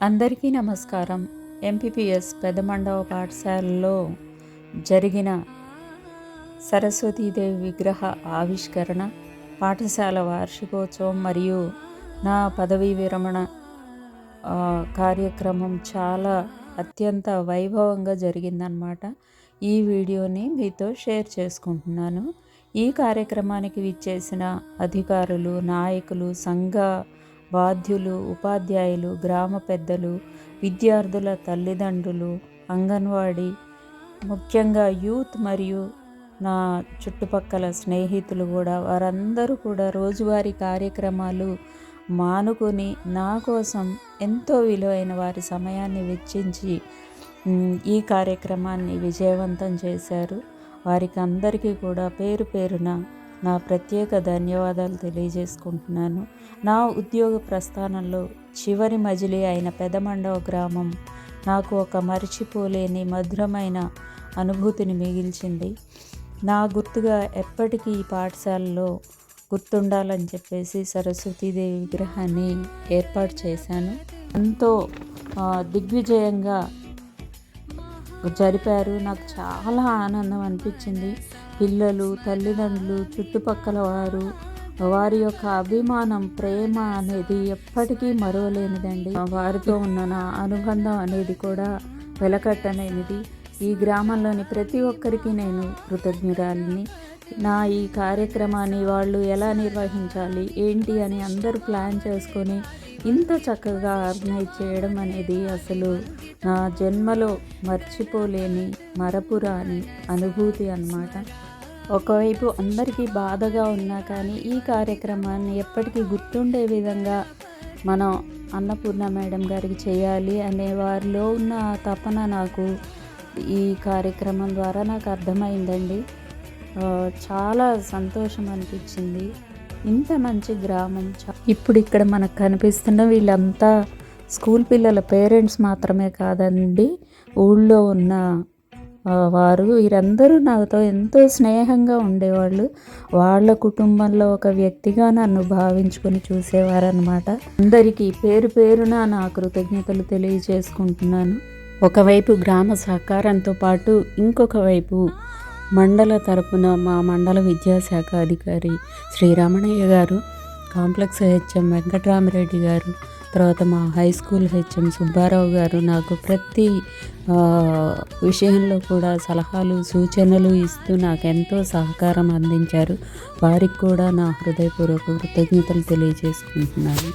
అందరికీ నమస్కారం. ఎంపీపీఎస్ పెదమండవ పాఠశాలలో జరిగిన సరస్వతీదేవి విగ్రహ ఆవిష్కరణ, పాఠశాల వార్షికోత్సవం మరియు నా పదవీ విరమణ కార్యక్రమం చాలా అత్యంత వైభవంగా జరిగిందనమాట. ఈ వీడియోని మీతో షేర్ చేసుకుంటున్నాను. ఈ కార్యక్రమానికి విచ్చేసిన అధికారులు, నాయకులు, సంఘ బాధ్యులు, ఉపాధ్యాయులు, గ్రామ పెద్దలు, విద్యార్థుల తల్లిదండ్రులు, అంగన్వాడీ, ముఖ్యంగా యూత్ మరియు నా చుట్టుపక్కల స్నేహితులు కూడా, వారందరూ కూడా రోజువారీ కార్యక్రమాలు మానుకొని నా కోసం ఎంతో విలువైన వారి సమయాన్ని వెచ్చించి ఈ కార్యక్రమాన్ని విజయవంతం చేశారు. వారికి అందరికీ కూడా పేరు పేరున నా ప్రత్యేక ధన్యవాదాలు తెలియజేసుకుంటున్నాను. నా ఉద్యోగ ప్రస్థానంలో చివరి మజిలీ అయిన పెదమండవ గ్రామం నాకు ఒక మరిచిపోలేని మధురమైన అనుభూతిని మిగిల్చింది. నా గుర్తుగా ఎప్పటికీ ఈ పాఠశాలలో గుర్తుండాలని చెప్పేసి సరస్వతీదేవి విగ్రహాన్ని ఏర్పాటు చేశాను. ఎంతో దిగ్విజయంగా జరిపారు. నాకు చాలా ఆనందం అనిపించింది. పిల్లలు, తల్లిదండ్రులు, చుట్టుపక్కల వారి యొక్క అభిమానం, ప్రేమ అనేది ఎప్పటికీ మరువలేనిదండి. వారితో ఉన్న నా అనుబంధం అనేది కూడా వెలకట్టలేనిది. ఈ గ్రామంలోని ప్రతి ఒక్కరికి నేను కృతజ్ఞురాలిని. నా ఈ కార్యక్రమాన్ని వాళ్ళు ఎలా నిర్వహించాలి ఏంటి అని అందరూ ప్లాన్ చేసుకొని ఇంత చక్కగా ఆర్గనైజ్ చేయడం అనేది అసలు నా జన్మలో మర్చిపోలేని, మరపురాని అనుభూతి అన్నమాట. ఒకవైపు అందరికీ బాధగా ఉన్నా కానీ ఈ కార్యక్రమాన్ని ఎప్పటికీ గుర్తుండే విధంగా మనం అన్నపూర్ణ మేడం గారికి చేయాలి అనే వారిలో ఉన్న తపన నాకు ఈ కార్యక్రమం ద్వారా నాకు అర్థమైందండి. చాలా సంతోషం అనిపించింది. ఇంత మంచి గ్రామం. ఇప్పుడు ఇక్కడ మనకు కనిపిస్తున్న వీళ్ళంతా స్కూల్ పిల్లల పేరెంట్స్ మాత్రమే కాదండి, ఊళ్ళో ఉన్న వారు. వీరందరూ నాతో ఎంతో స్నేహంగా ఉండేవాళ్ళు. వాళ్ళ కుటుంబంలో ఒక వ్యక్తిగా నన్ను భావించుకొని చూసేవారనమాట. అందరికీ పేరు పేరున నా కృతజ్ఞతలు తెలియజేసుకుంటున్నాను. ఒకవైపు గ్రామ సహకారంతో పాటు ఇంకొక వైపు మండల తరపున మా మండల విద్యాశాఖ అధికారి శ్రీ రమణయ్య గారు, కాంప్లెక్స్ హెచ్ఎం వెంకటరామరెడ్డి గారు, తర్వాత మా హై స్కూల్ హెచ్ఎం సుబ్బారావు గారు నాకు ప్రతి విషయంలో కూడా సలహాలు, సూచనలు ఇస్తూ నాకు ఎంతో సహకారం అందించారు. వారికి కూడా నా హృదయపూర్వక కృతజ్ఞతలు తెలియజేసుకుంటున్నాను.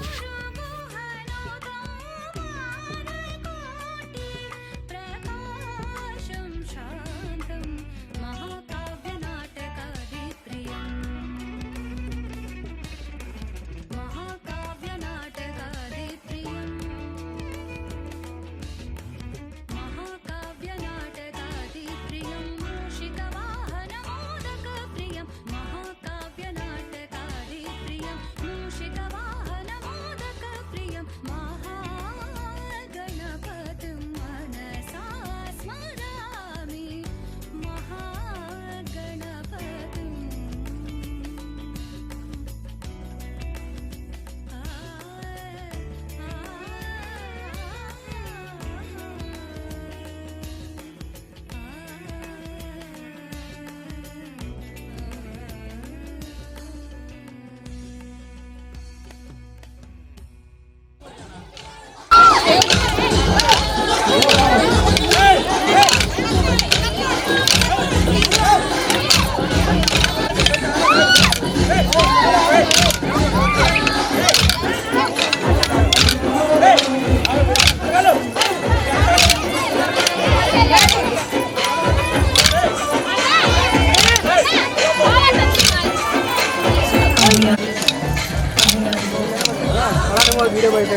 వీడియో బయట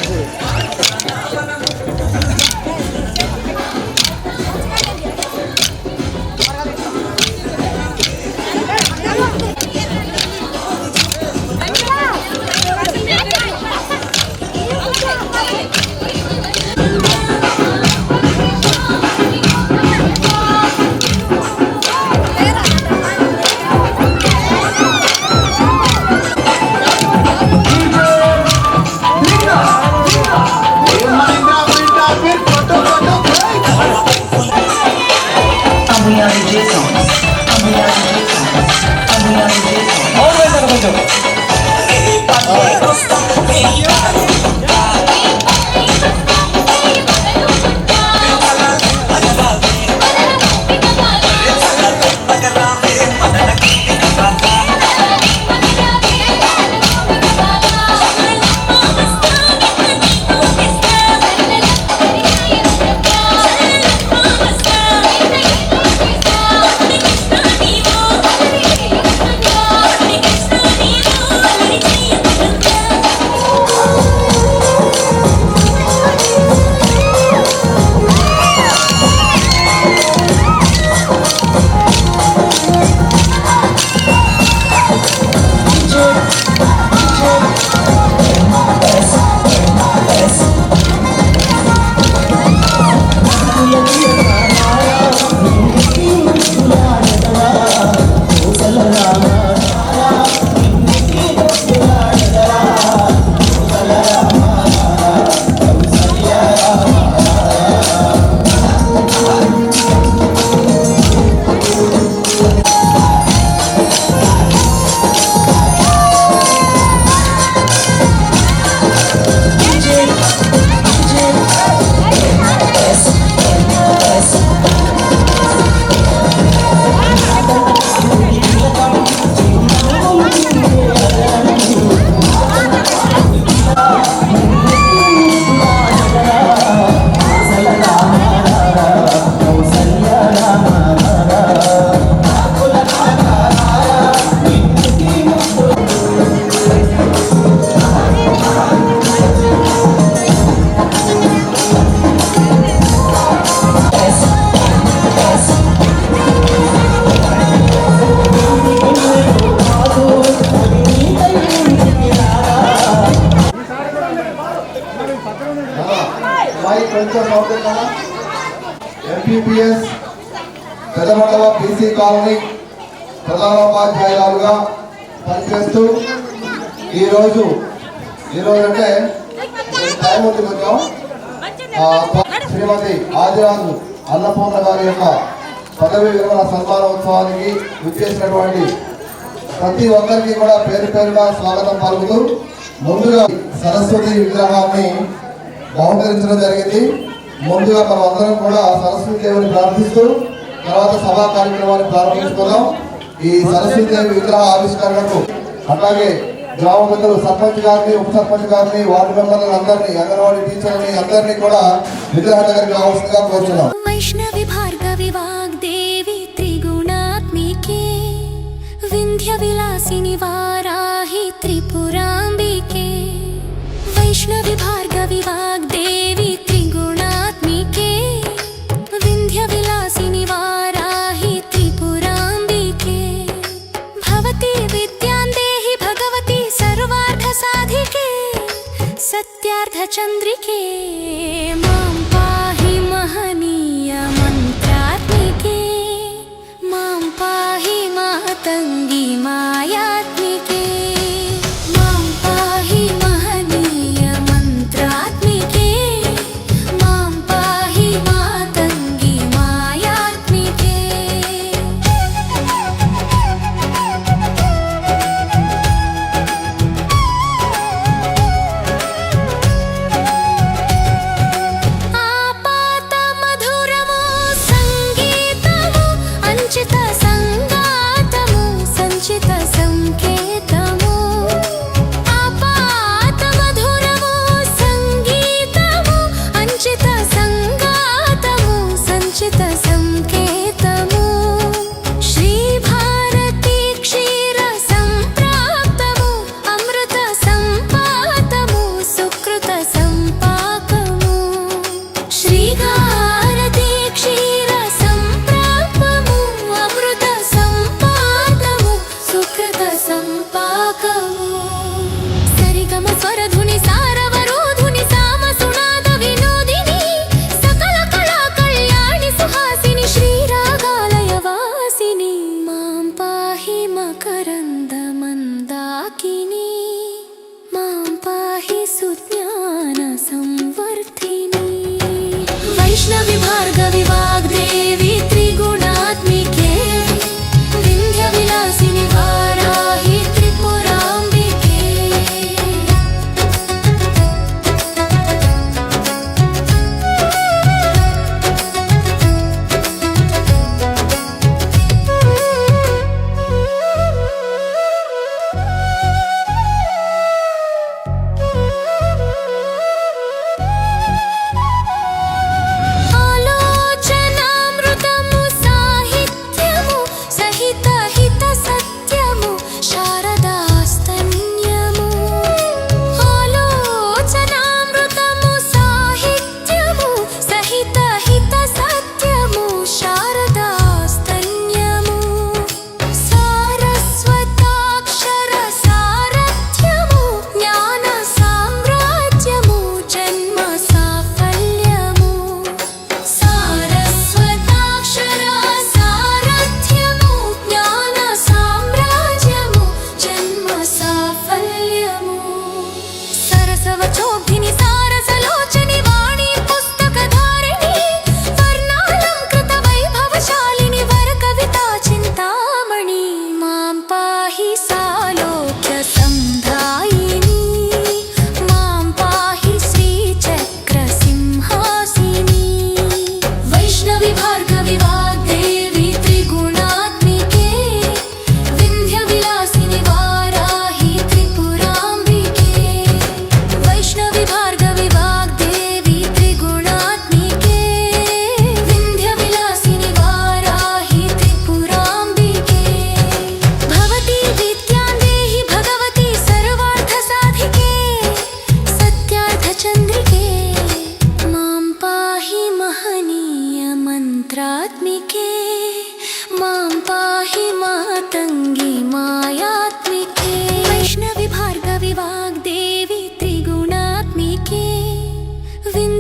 ఎంపీపీఎస్ పెదమండవ బీసీ కాలనీ ప్రధానోపాధ్యాయులుగా పనిచేస్తూ ఈరోజు అంటే టైం ఉంది కొంచెం శ్రీమతి ఆదిరాజు అన్నపూర్ణ గారి యొక్క పదవి విరమణ సన్మానోత్సవానికి విచ్చేసినటువంటి ప్రతి ఒక్కరికి కూడా పేరు పేరుగా స్వాగతం పలుకుతూ ముందుగా సరస్వతి విగ్రహాన్ని బహుకరించడం జరిగింది. ముందుగా మనం అందరం కూడా సరస్వతి దేవిని ప్రార్థిస్తూ తర్వాత సభా కార్యక్రమాన్ని ప్రారంభించుకుందాం. ఈ సరస్వతి దేవి విగ్రహ ఆవిష్కరణకు అలాగే గ్రామ పెద్దలు సర్పంచ్ గారిని, ఉప సర్పంచ్ గారిని, వార్డు మెంబర్లను అందరినీ, అంగన్వాడీ టీచర్ని అందరినీ కూడా విగ్రహ దగ్గరికి రావాల్సిందిగా కోరుతున్నాం. వైష్ణవి భార్గవి వాగ్దేవి త్రిగుణాత్మికే వింధ్య విలాసిని వారాహి త్రిపురాంబికే వైష్ణవి భార్గవి వాగ్దేవి త్రిగుణాత్మికే వింధ్య విలాసిని వారాహి త్రిపురాంబికే భవతి విద్యాందేహి భగవతి సర్వార్థ సాధికే సత్యార్థ చంద్రికే మాం పాహి మహనీయ మంత్రాత్మికే మాం పాహి మాతంగి మాయాత్మికే మాం పాహి మహనీయ మంత్రాత్మికే మాం పాహి మాతంగి మాయాత్మికే ఆపాత మధురము సంగీతము అంచిత సంగాతము సంచిత సంకేతము ఆపాత మధురము సంగీతము అంచిత సంగాతము సంచిత సంకేతము శ్రీ భారతి క్షీర సంప్రాప్తము అమృత సంపాతము సుకృత సంపాకము శ్రీ భారతి క్షీర సంప్రాప్తము అమృత సంపాతము సుకృత సంపాకము సరిగమ స్వరధుని సారవరోధుని సామ సునాద వినోదిని సకల కళా కళ్యాణి సుహాసిని శ్రీరాగాలయ వాసిని మాం పాహి మకరంద మందాకిని మాం పాహి సుజ్ఞాన సంవర్ధిని వైష్ణవి భార్గవి వాగ్దేవి త్రిగుణాత్మికే వింధ్య విలాసిని వారాహి త్రిపురా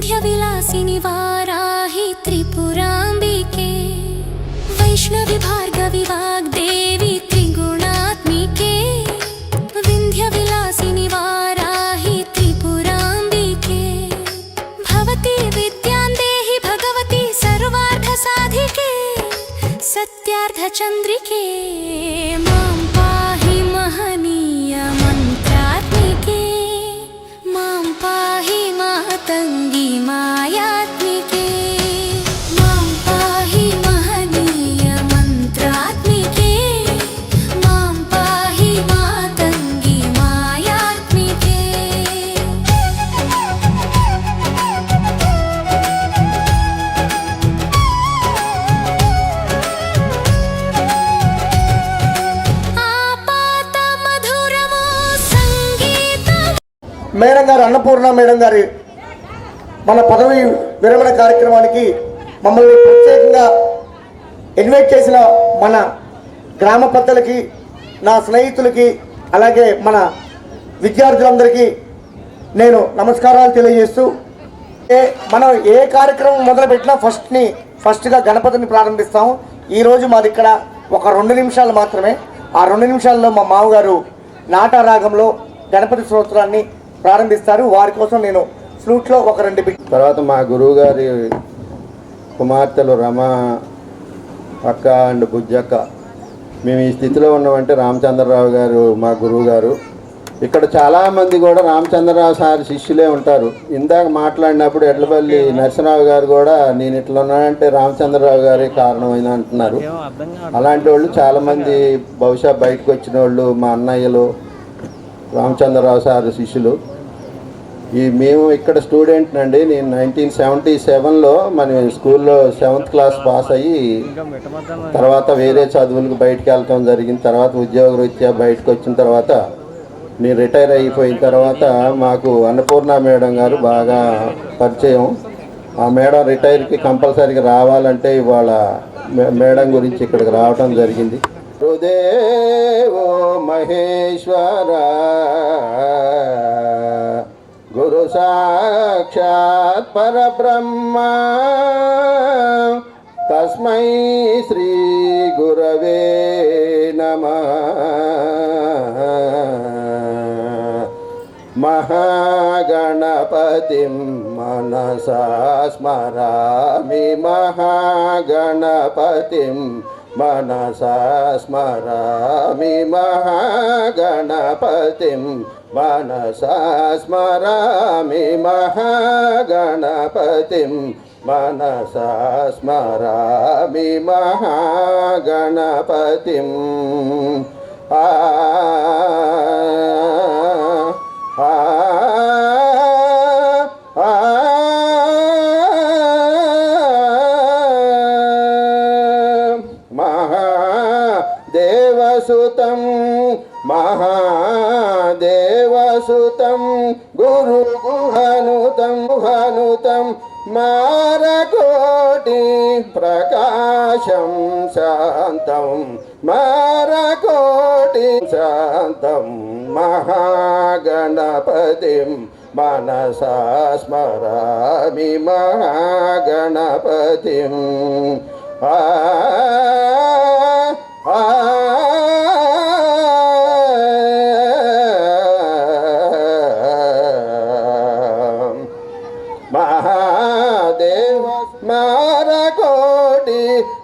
विन्ध्यविलासिनि वाराहि त्रिपुराम्बिके वैष्णवि भार्गवि वाग्देवी त्रिगुणात्मिके विन्ध्यविलासिनि वाराहि त्रिपुराम्बिके भवति विद्यां देहि भगवति सर्वार्थसाधिके सत्यार्थचन्द्रिके मां पाहि महनीय मन्त्रात्मिके मां पाहि मातङ्गी मायात्मिके मां पाहि महनीय मन्त्रात्मिके मां पाहि मातङ्गी मायात्मिके ఆపాత మధురమో సంగీతం మేడం గారు అన్నపూర్ణ మేడం గారి మన పదవి విరమణ కార్యక్రమానికి మమ్మల్ని ప్రత్యేకంగా ఇన్వైట్ చేసిన మన గ్రామ పెద్దలకి, నా స్నేహితులకి, అలాగే మన విద్యార్థులందరికీ నేను నమస్కారాలు తెలియజేస్తూ మనం ఏ కార్యక్రమం మొదలుపెట్టినా ఫస్ట్గా గణపతిని ప్రారంభిస్తాము. ఈరోజు మాది ఇక్కడ ఒక 2 నిమిషాలు మాత్రమే. ఆ 2 నిమిషాల్లో మా మామగారు నాటారాగంలో గణపతి స్తోత్రాన్ని ప్రారంభిస్తారు. వారి కోసం నేను ఫ్లూట్లో ఒక 2 బిట్. తర్వాత మా గురువు గారి కుమార్తెలు రమ అక్క అండ్ బుజ్జక్క. మేము ఈ స్థితిలో ఉన్నామంటే రామచంద్రరావు గారు మా గురువు గారు. ఇక్కడ చాలామంది కూడా రామచంద్రరావు సార్ శిష్యులే ఉంటారు. ఇందాక మాట్లాడినప్పుడు ఎడ్లపల్లి నరసింహరావు గారు కూడా నేను ఇట్లా ఉన్నానంటే రామచంద్రరావు గారే కారణమైన అంటున్నారు. అలాంటి వాళ్ళు చాలామంది బహుశా బయటకు వచ్చిన వాళ్ళు మా అన్నయ్యలు రామచంద్రరావు సార్ శిష్యులు. మేము ఇక్కడ స్టూడెంట్ అండి. నేను 1977లో మన స్కూల్లో 7th క్లాస్ పాస్ అయ్యి తర్వాత వేరే చదువులకు బయటకు వెళ్ళటం జరిగిన తర్వాత ఉద్యోగరీత్యా బయటకు వచ్చిన తర్వాత నేను రిటైర్ అయిపోయిన తర్వాత మాకు అన్నపూర్ణ మేడం గారు బాగా పరిచయం. ఆ మేడం రిటైర్కి కంపల్సరీగా రావాలంటే ఇవాళ మేడం గురించి ఇక్కడికి రావటం జరిగింది. గురుదేవో మహేశ్వర గురు సాక్షాత్ పరబ్రహ్మ తస్మై శ్రీ గురవే నమః. మహాగణపతిం మనసా స్మరామి మహాగణపతిం మనసా స్మరామి మహాగణపతిం మనసా స్మరామి మహాగణపతిం మనసా స్మరామి మహాగణపతిం. మహాదేవసుతం మహాదేవసుతం గురు గుహనుతం మారకోటి ప్రకాశం శాంతం మారకోటి శాంతం మహాగణపతిం మనసా స్మరామి మహాగణపతిం. మహాదేవ మారకోటి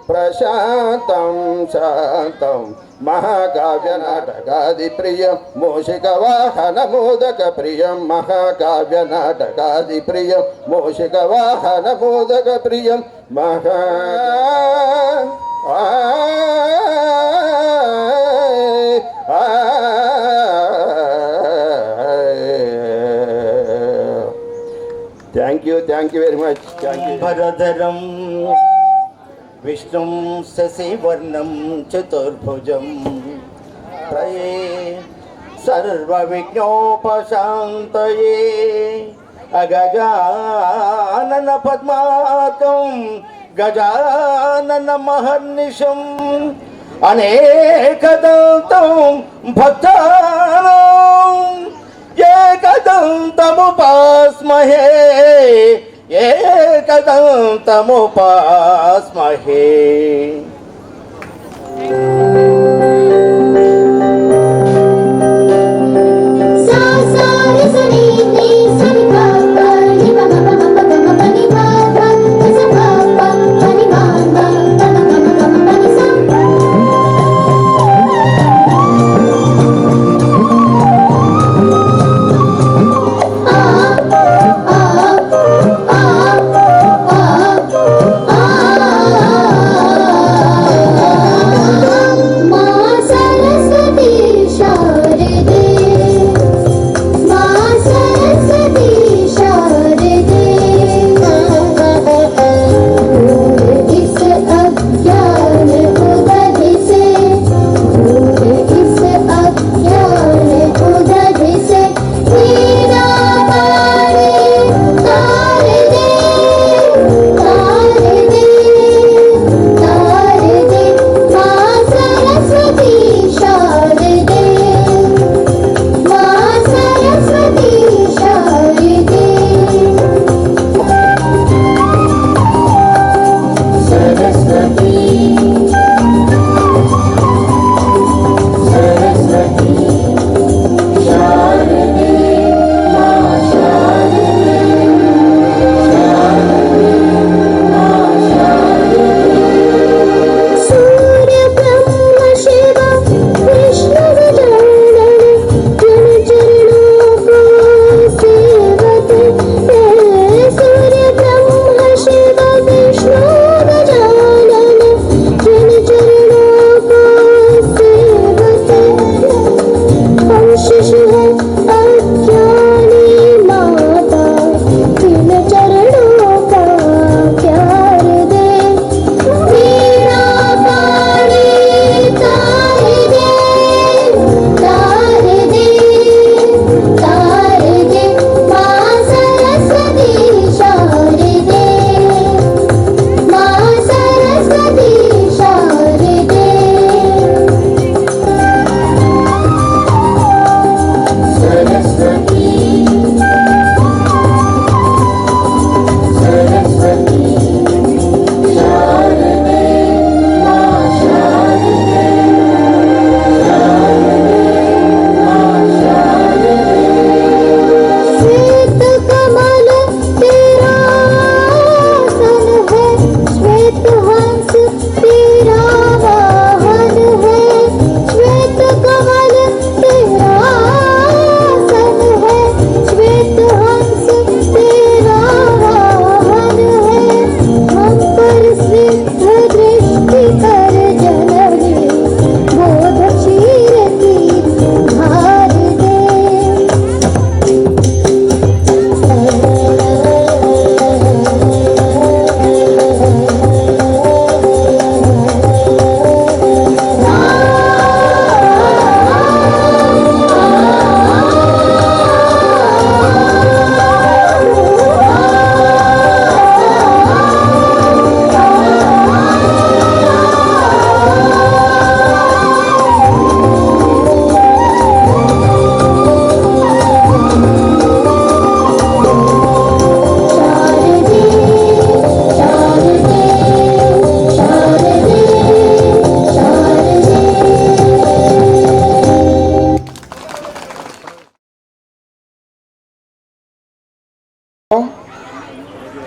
ప్రశాంతం శాంతం మహాకావ్య నాటకాది ప్రియం మూషిక వాహన మోదక ప్రియం మహాకావ్య నాటకాది ప్రియం మూషిక వాహన మోదక ప్రియం మహా థ్యాంక్ యూ వెరీ మచ్. భరధరం విష్ణుం శశివర్ణం చతుర్భుజం త్రయే సర్వవిఘ్నోపశాంతయే అగజానన పద్మాకం గజానన మహర్నిశం అనేకదంతం భక్తానాం ఏకదంతముపాస్మహే एकदन्तमुपास्महे।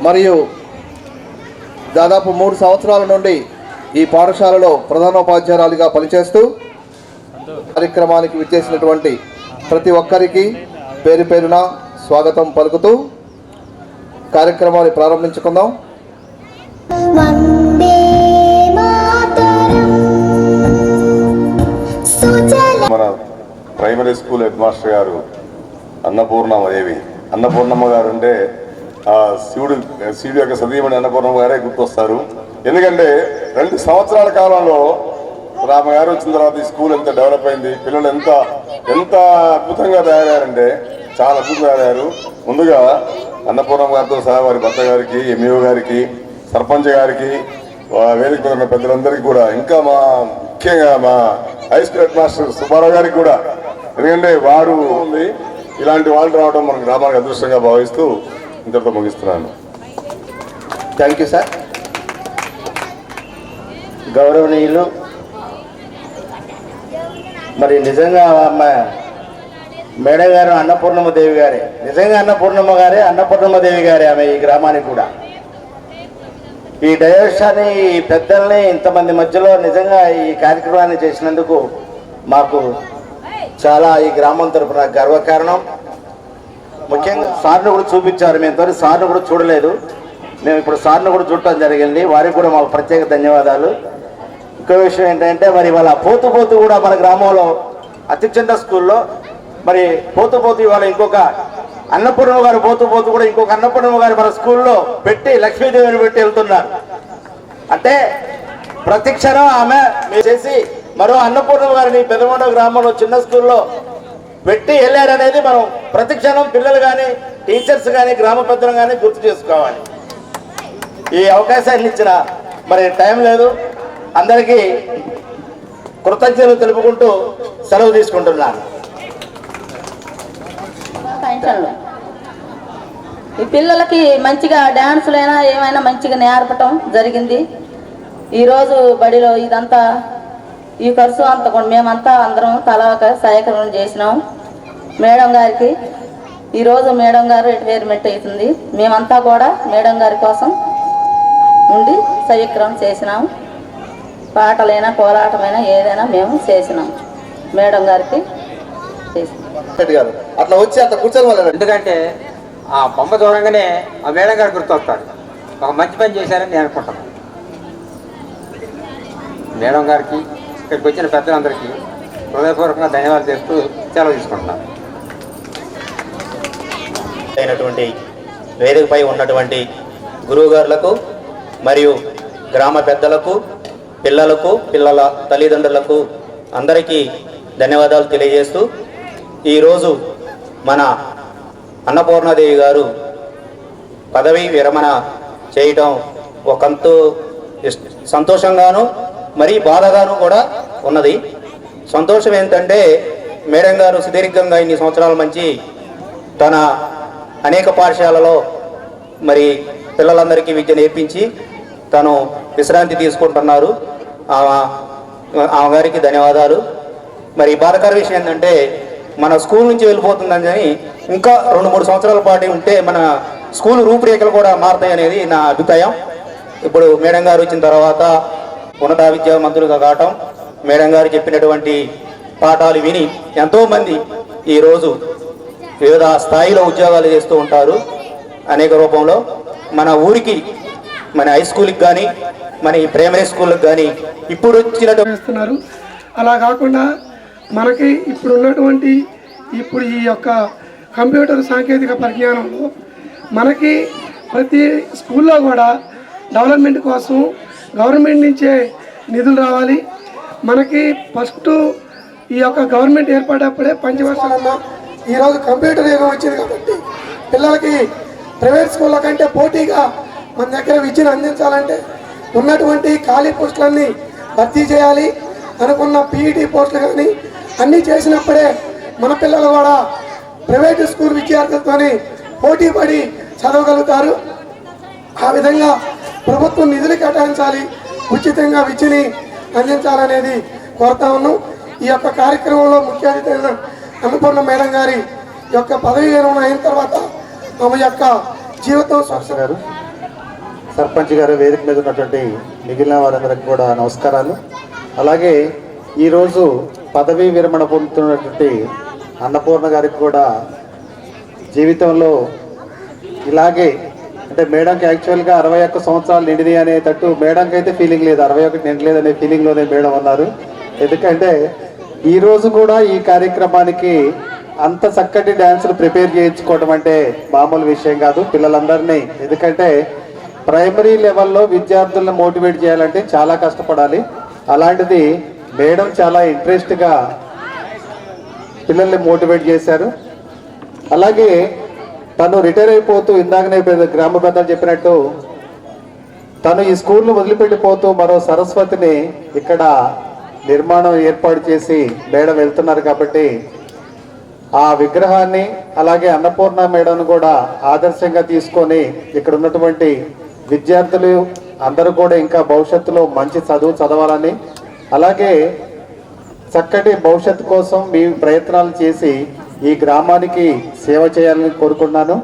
మరియు దాదాపు 3 సంవత్సరాల నుండి ఈ పాఠశాలలో ప్రధానోపాధ్యాయురాలిగా పనిచేస్తూ కార్యక్రమానికి విచ్చేసినటువంటి ప్రతి ఒక్కరికి పేరు పేరున స్వాగతం పలుకుతూ కార్యక్రమాన్ని ప్రారంభించుకుందాం. మన ప్రైమరీ స్కూల్ హెడ్ మాస్టర్ గారు అన్నపూర్ణమ్మ గారు అంటే శివుడు యొక్క సతీమణి అన్నపూర్ణమ్మ గారే గుర్తొస్తారు. ఎందుకంటే 2 సంవత్సరాల కాలంలో రామగారు వచ్చిన తర్వాత ఈ స్కూల్ ఎంత డెవలప్ అయింది, పిల్లలు ఎంత అద్భుతంగా తయారయ్యారంటే చాలా అద్భుతంగా తయారయ్యారు. ముందుగా అన్నపూర్ణమ్మ గారితో సహా వారి భర్త గారికి, ఎంఈఓ గారికి, సర్పంచ్ గారికి, వేదిక మీద ఉన్న పెద్దలందరికీ కూడా, ఇంకా ముఖ్యంగా మా high school head master Subbarao గారికి కూడా, ఎందుకంటే వారు ఉంది ఇలాంటి వాళ్ళు రావడం మన గ్రామానికి అదృష్టంగా భావిస్తూ ఇంతటితో ముగిస్తున్నాను. Thank you sir. గౌరవనీయులు, మరి నిజంగా మేడం గారు అన్నపూర్ణమ్మదేవి గారే, నిజంగా అన్నపూర్ణమ్మదేవి గారే ఆమె ఈ గ్రామానికి కూడా. ఈ డైవర్షన్ని, ఈ పెద్దల్ని ఇంతమంది మధ్యలో నిజంగా ఈ కార్యక్రమాన్ని చేసినందుకు మాకు చాలా ఈ గ్రామం తరపున గర్వకారణం. ముఖ్యంగా సార్ను కూడా చూపించారు, మేము ఇంతవరకు సార్ను కూడా చూడలేదు, మేము ఇప్పుడు సార్ను కూడా చూడటం జరిగింది, వారికి కూడా మాకు ప్రత్యేక ధన్యవాదాలు. ఇంకో విషయం ఏంటంటే, మరి వాళ్ళ పోతూ కూడా మన గ్రామంలో అత్యున్నత స్కూల్లో మరి పోతూ ఇవాళ ఇంకొక అన్నపూర్ణమ్మ గారు పోతూ కూడా ఇంకొక అన్నపూర్ణమ్మ గారు మన స్కూల్లో పెట్టి లక్ష్మీదేవిని పెట్టి వెళ్తున్నారు. అంటే ప్రతి క్షణం ఆమె చేసి మరో అన్నపూర్ణమ్మ గారిని పెదమండ గ్రామంలో చిన్న స్కూల్లో పెట్టి వెళ్ళారనేది మనం ప్రతి క్షణం పిల్లలు కానీ, టీచర్స్ కానీ, గ్రామ పెద్దలు కానీ గుర్తు చేసుకోవాలి. ఈ అవకాశాన్ని ఇచ్చిన మరి టైం లేదు, అందరికీ కృతజ్ఞతలు తెలుపుకుంటూ సెలవు తీసుకుంటున్నాను. ఈ పిల్లలకి మంచిగా డ్యాన్సులైనా ఏమైనా మంచిగా నేర్పటం జరిగింది. ఈరోజు బడిలో ఇదంతా ఈ ఖర్చు అంతా కూడా మేమంతా అందరం తలా ఒక సేకరణ చేసినాం. మేడం గారికి ఈరోజు మేడం గారు రిటైర్మెంట్ అవుతుంది, మేమంతా కూడా మేడం గారి కోసం ఉండి సహకారం చేసినాం. పాటలైనా కోలాటమైనా ఏదైనా మేము చేసినాం, మేడం గారికి చేసినాం. అట్లా వచ్చి అట్లా కూర్చొని, ఎందుకంటే ఆ బొమ్మ చూడంగానే ఆ మేడం గారు గుర్తొస్తారు, ఒక మంచి పని చేశారని నేను అనుకుంటాను. మేడం గారికి, ఇక్కడికి వచ్చిన పెద్దలందరికీ హృదయపూర్వకంగా ధన్యవాదాలు చేస్తూ సెలవు తీసుకుంటున్నాను. అయినటువంటి వేదికపై ఉన్నటువంటి గురువు గారులకు మరియు గ్రామ పెద్దలకు, పిల్లలకు, పిల్లల తల్లిదండ్రులకు అందరికీ ధన్యవాదాలు తెలియజేస్తూ, ఈరోజు మన అన్నపూర్ణాదేవి గారు పదవి విరమణ చేయటం ఒకంత సంతోషంగాను మరి బాధగాను కూడా ఉన్నది. సంతోషం ఏంటంటే, మేడం గారు సుదీర్ఘంగా ఇన్ని సంవత్సరాల నుంచి తన అనేక పాఠశాలలో మరి పిల్లలందరికీ విద్య నేర్పించి తను విశ్రాంతి తీసుకుంటున్నారు. ఆమె గారికి ధన్యవాదాలు. మరి బాధకర విషయం ఏంటంటే, మన స్కూల్ నుంచి వెళ్ళిపోతుందని ఇంకా 2-3 సంవత్సరాల పాటు ఉంటే మన స్కూల్ రూపురేఖలు కూడా మారుతాయి అనేది నా అభిప్రాయం. ఇప్పుడు మేడం గారు వచ్చిన తర్వాత ఉన్నత విద్యా మంత్రులుగా కావటం, మేడం గారు చెప్పినటువంటి పాఠాలు విని ఎంతోమంది ఈరోజు వివిధ స్థాయిలో ఉద్యోగాలు చేస్తూ ఉంటారు. అనేక రూపంలో మన ఊరికి, మన హై స్కూల్కి కానీ, మన ఈ ప్రైమరీ స్కూల్కి కానీ ఇప్పుడు వచ్చినట్టు. అలా కాకుండా మనకి ఇప్పుడు ఉన్నటువంటి ఈ యొక్క కంప్యూటర్ సాంకేతిక పరిజ్ఞానంలో మనకి ప్రతి స్కూల్లో కూడా డెవలప్మెంట్ కోసం గవర్నమెంట్ నుంచే నిధులు రావాలి. మనకి ఫస్ట్ ఈ యొక్క గవర్నమెంట్ ఏర్పడేప్పుడే పంచవర్షాలన్నా ఈరోజు కంప్యూటర్ యుగం వచ్చింది కాబట్టి పిల్లలకి ప్రైవేట్ స్కూళ్ళ కంటే పోటీగా మన దగ్గర విద్యను అందించాలంటే ఉన్నటువంటి ఖాళీ పోస్టులన్నీ భర్తీ చేయాలి. అనుకున్న పీఈటీ పోస్టులు కానీ అన్నీ చేసినప్పుడే మన పిల్లలు కూడా ప్రైవేట్ స్కూల్ విద్యార్థులతో పోటీ పడి చదవగలుగుతారు. ఆ విధంగా ప్రభుత్వం నిధులు కేటాయించాలి, ఉచితంగా విద్యని అందించాలనేది కోరుతా ఉన్నాం. ఈ యొక్క కార్యక్రమంలో ముఖ్య అతిథి అన్నపూర్ణ మేడం గారి యొక్క పదవి విరమణ అయిన తర్వాత ఆమె యొక్క జీవితం గారు, సర్పంచ్ గారు, వేదిక మీద ఉన్నటువంటి మిగిలిన వారందరికీ కూడా నమస్కారాలు. అలాగే ఈరోజు పదవీ విరమణ పొందుతున్నటువంటి అన్నపూర్ణ గారికి కూడా జీవితంలో ఇలాగే, అంటే మేడంకి యాక్చువల్గా 61 సంవత్సరాలు నిండిది అనేటట్టు మేడంకి అయితే ఫీలింగ్ లేదు, 61 నిండలేదు అనే ఫీలింగ్లోనే మేడం ఉన్నారు. ఎందుకంటే ఈరోజు కూడా ఈ కార్యక్రమానికి అంత చక్కటి డ్యాన్సులు ప్రిపేర్ చేయించుకోవడం అంటే మామూలు విషయం కాదు పిల్లలందరినీ. ఎందుకంటే ప్రైమరీ లెవెల్లో విద్యార్థులను మోటివేట్ చేయాలంటే చాలా కష్టపడాలి. అలాంటిది మేడం చాలా ఇంట్రెస్ట్గా పిల్లల్ని మోటివేట్ చేశారు. అలాగే తను రిటైర్ అయిపోతూ, ఇందాకనే గ్రామ పెద్దలు చెప్పినట్టు, తను ఈ స్కూల్ను వదిలిపెట్టిపోతూ మరో సరస్వతిని ఇక్కడ నిర్మాణం ఏర్పాటు చేసి మేడం వెళ్తున్నారు. కాబట్టి ఆ విగ్రహాన్ని అలాగే అన్నపూర్ణ మేడం కూడా ఆదర్శంగా తీసుకొని ఇక్కడ ఉన్నటువంటి విద్యార్థులు అందరూ కూడా ఇంకా భవిష్యత్తులో మంచి చదువు చదవాలని, అలాగే చక్కటి భవిష్యత్తు కోసం మీ ప్రయత్నాలు చేసి ఈ గ్రామానికి సేవ చేయాలని కోరుకున్నాను.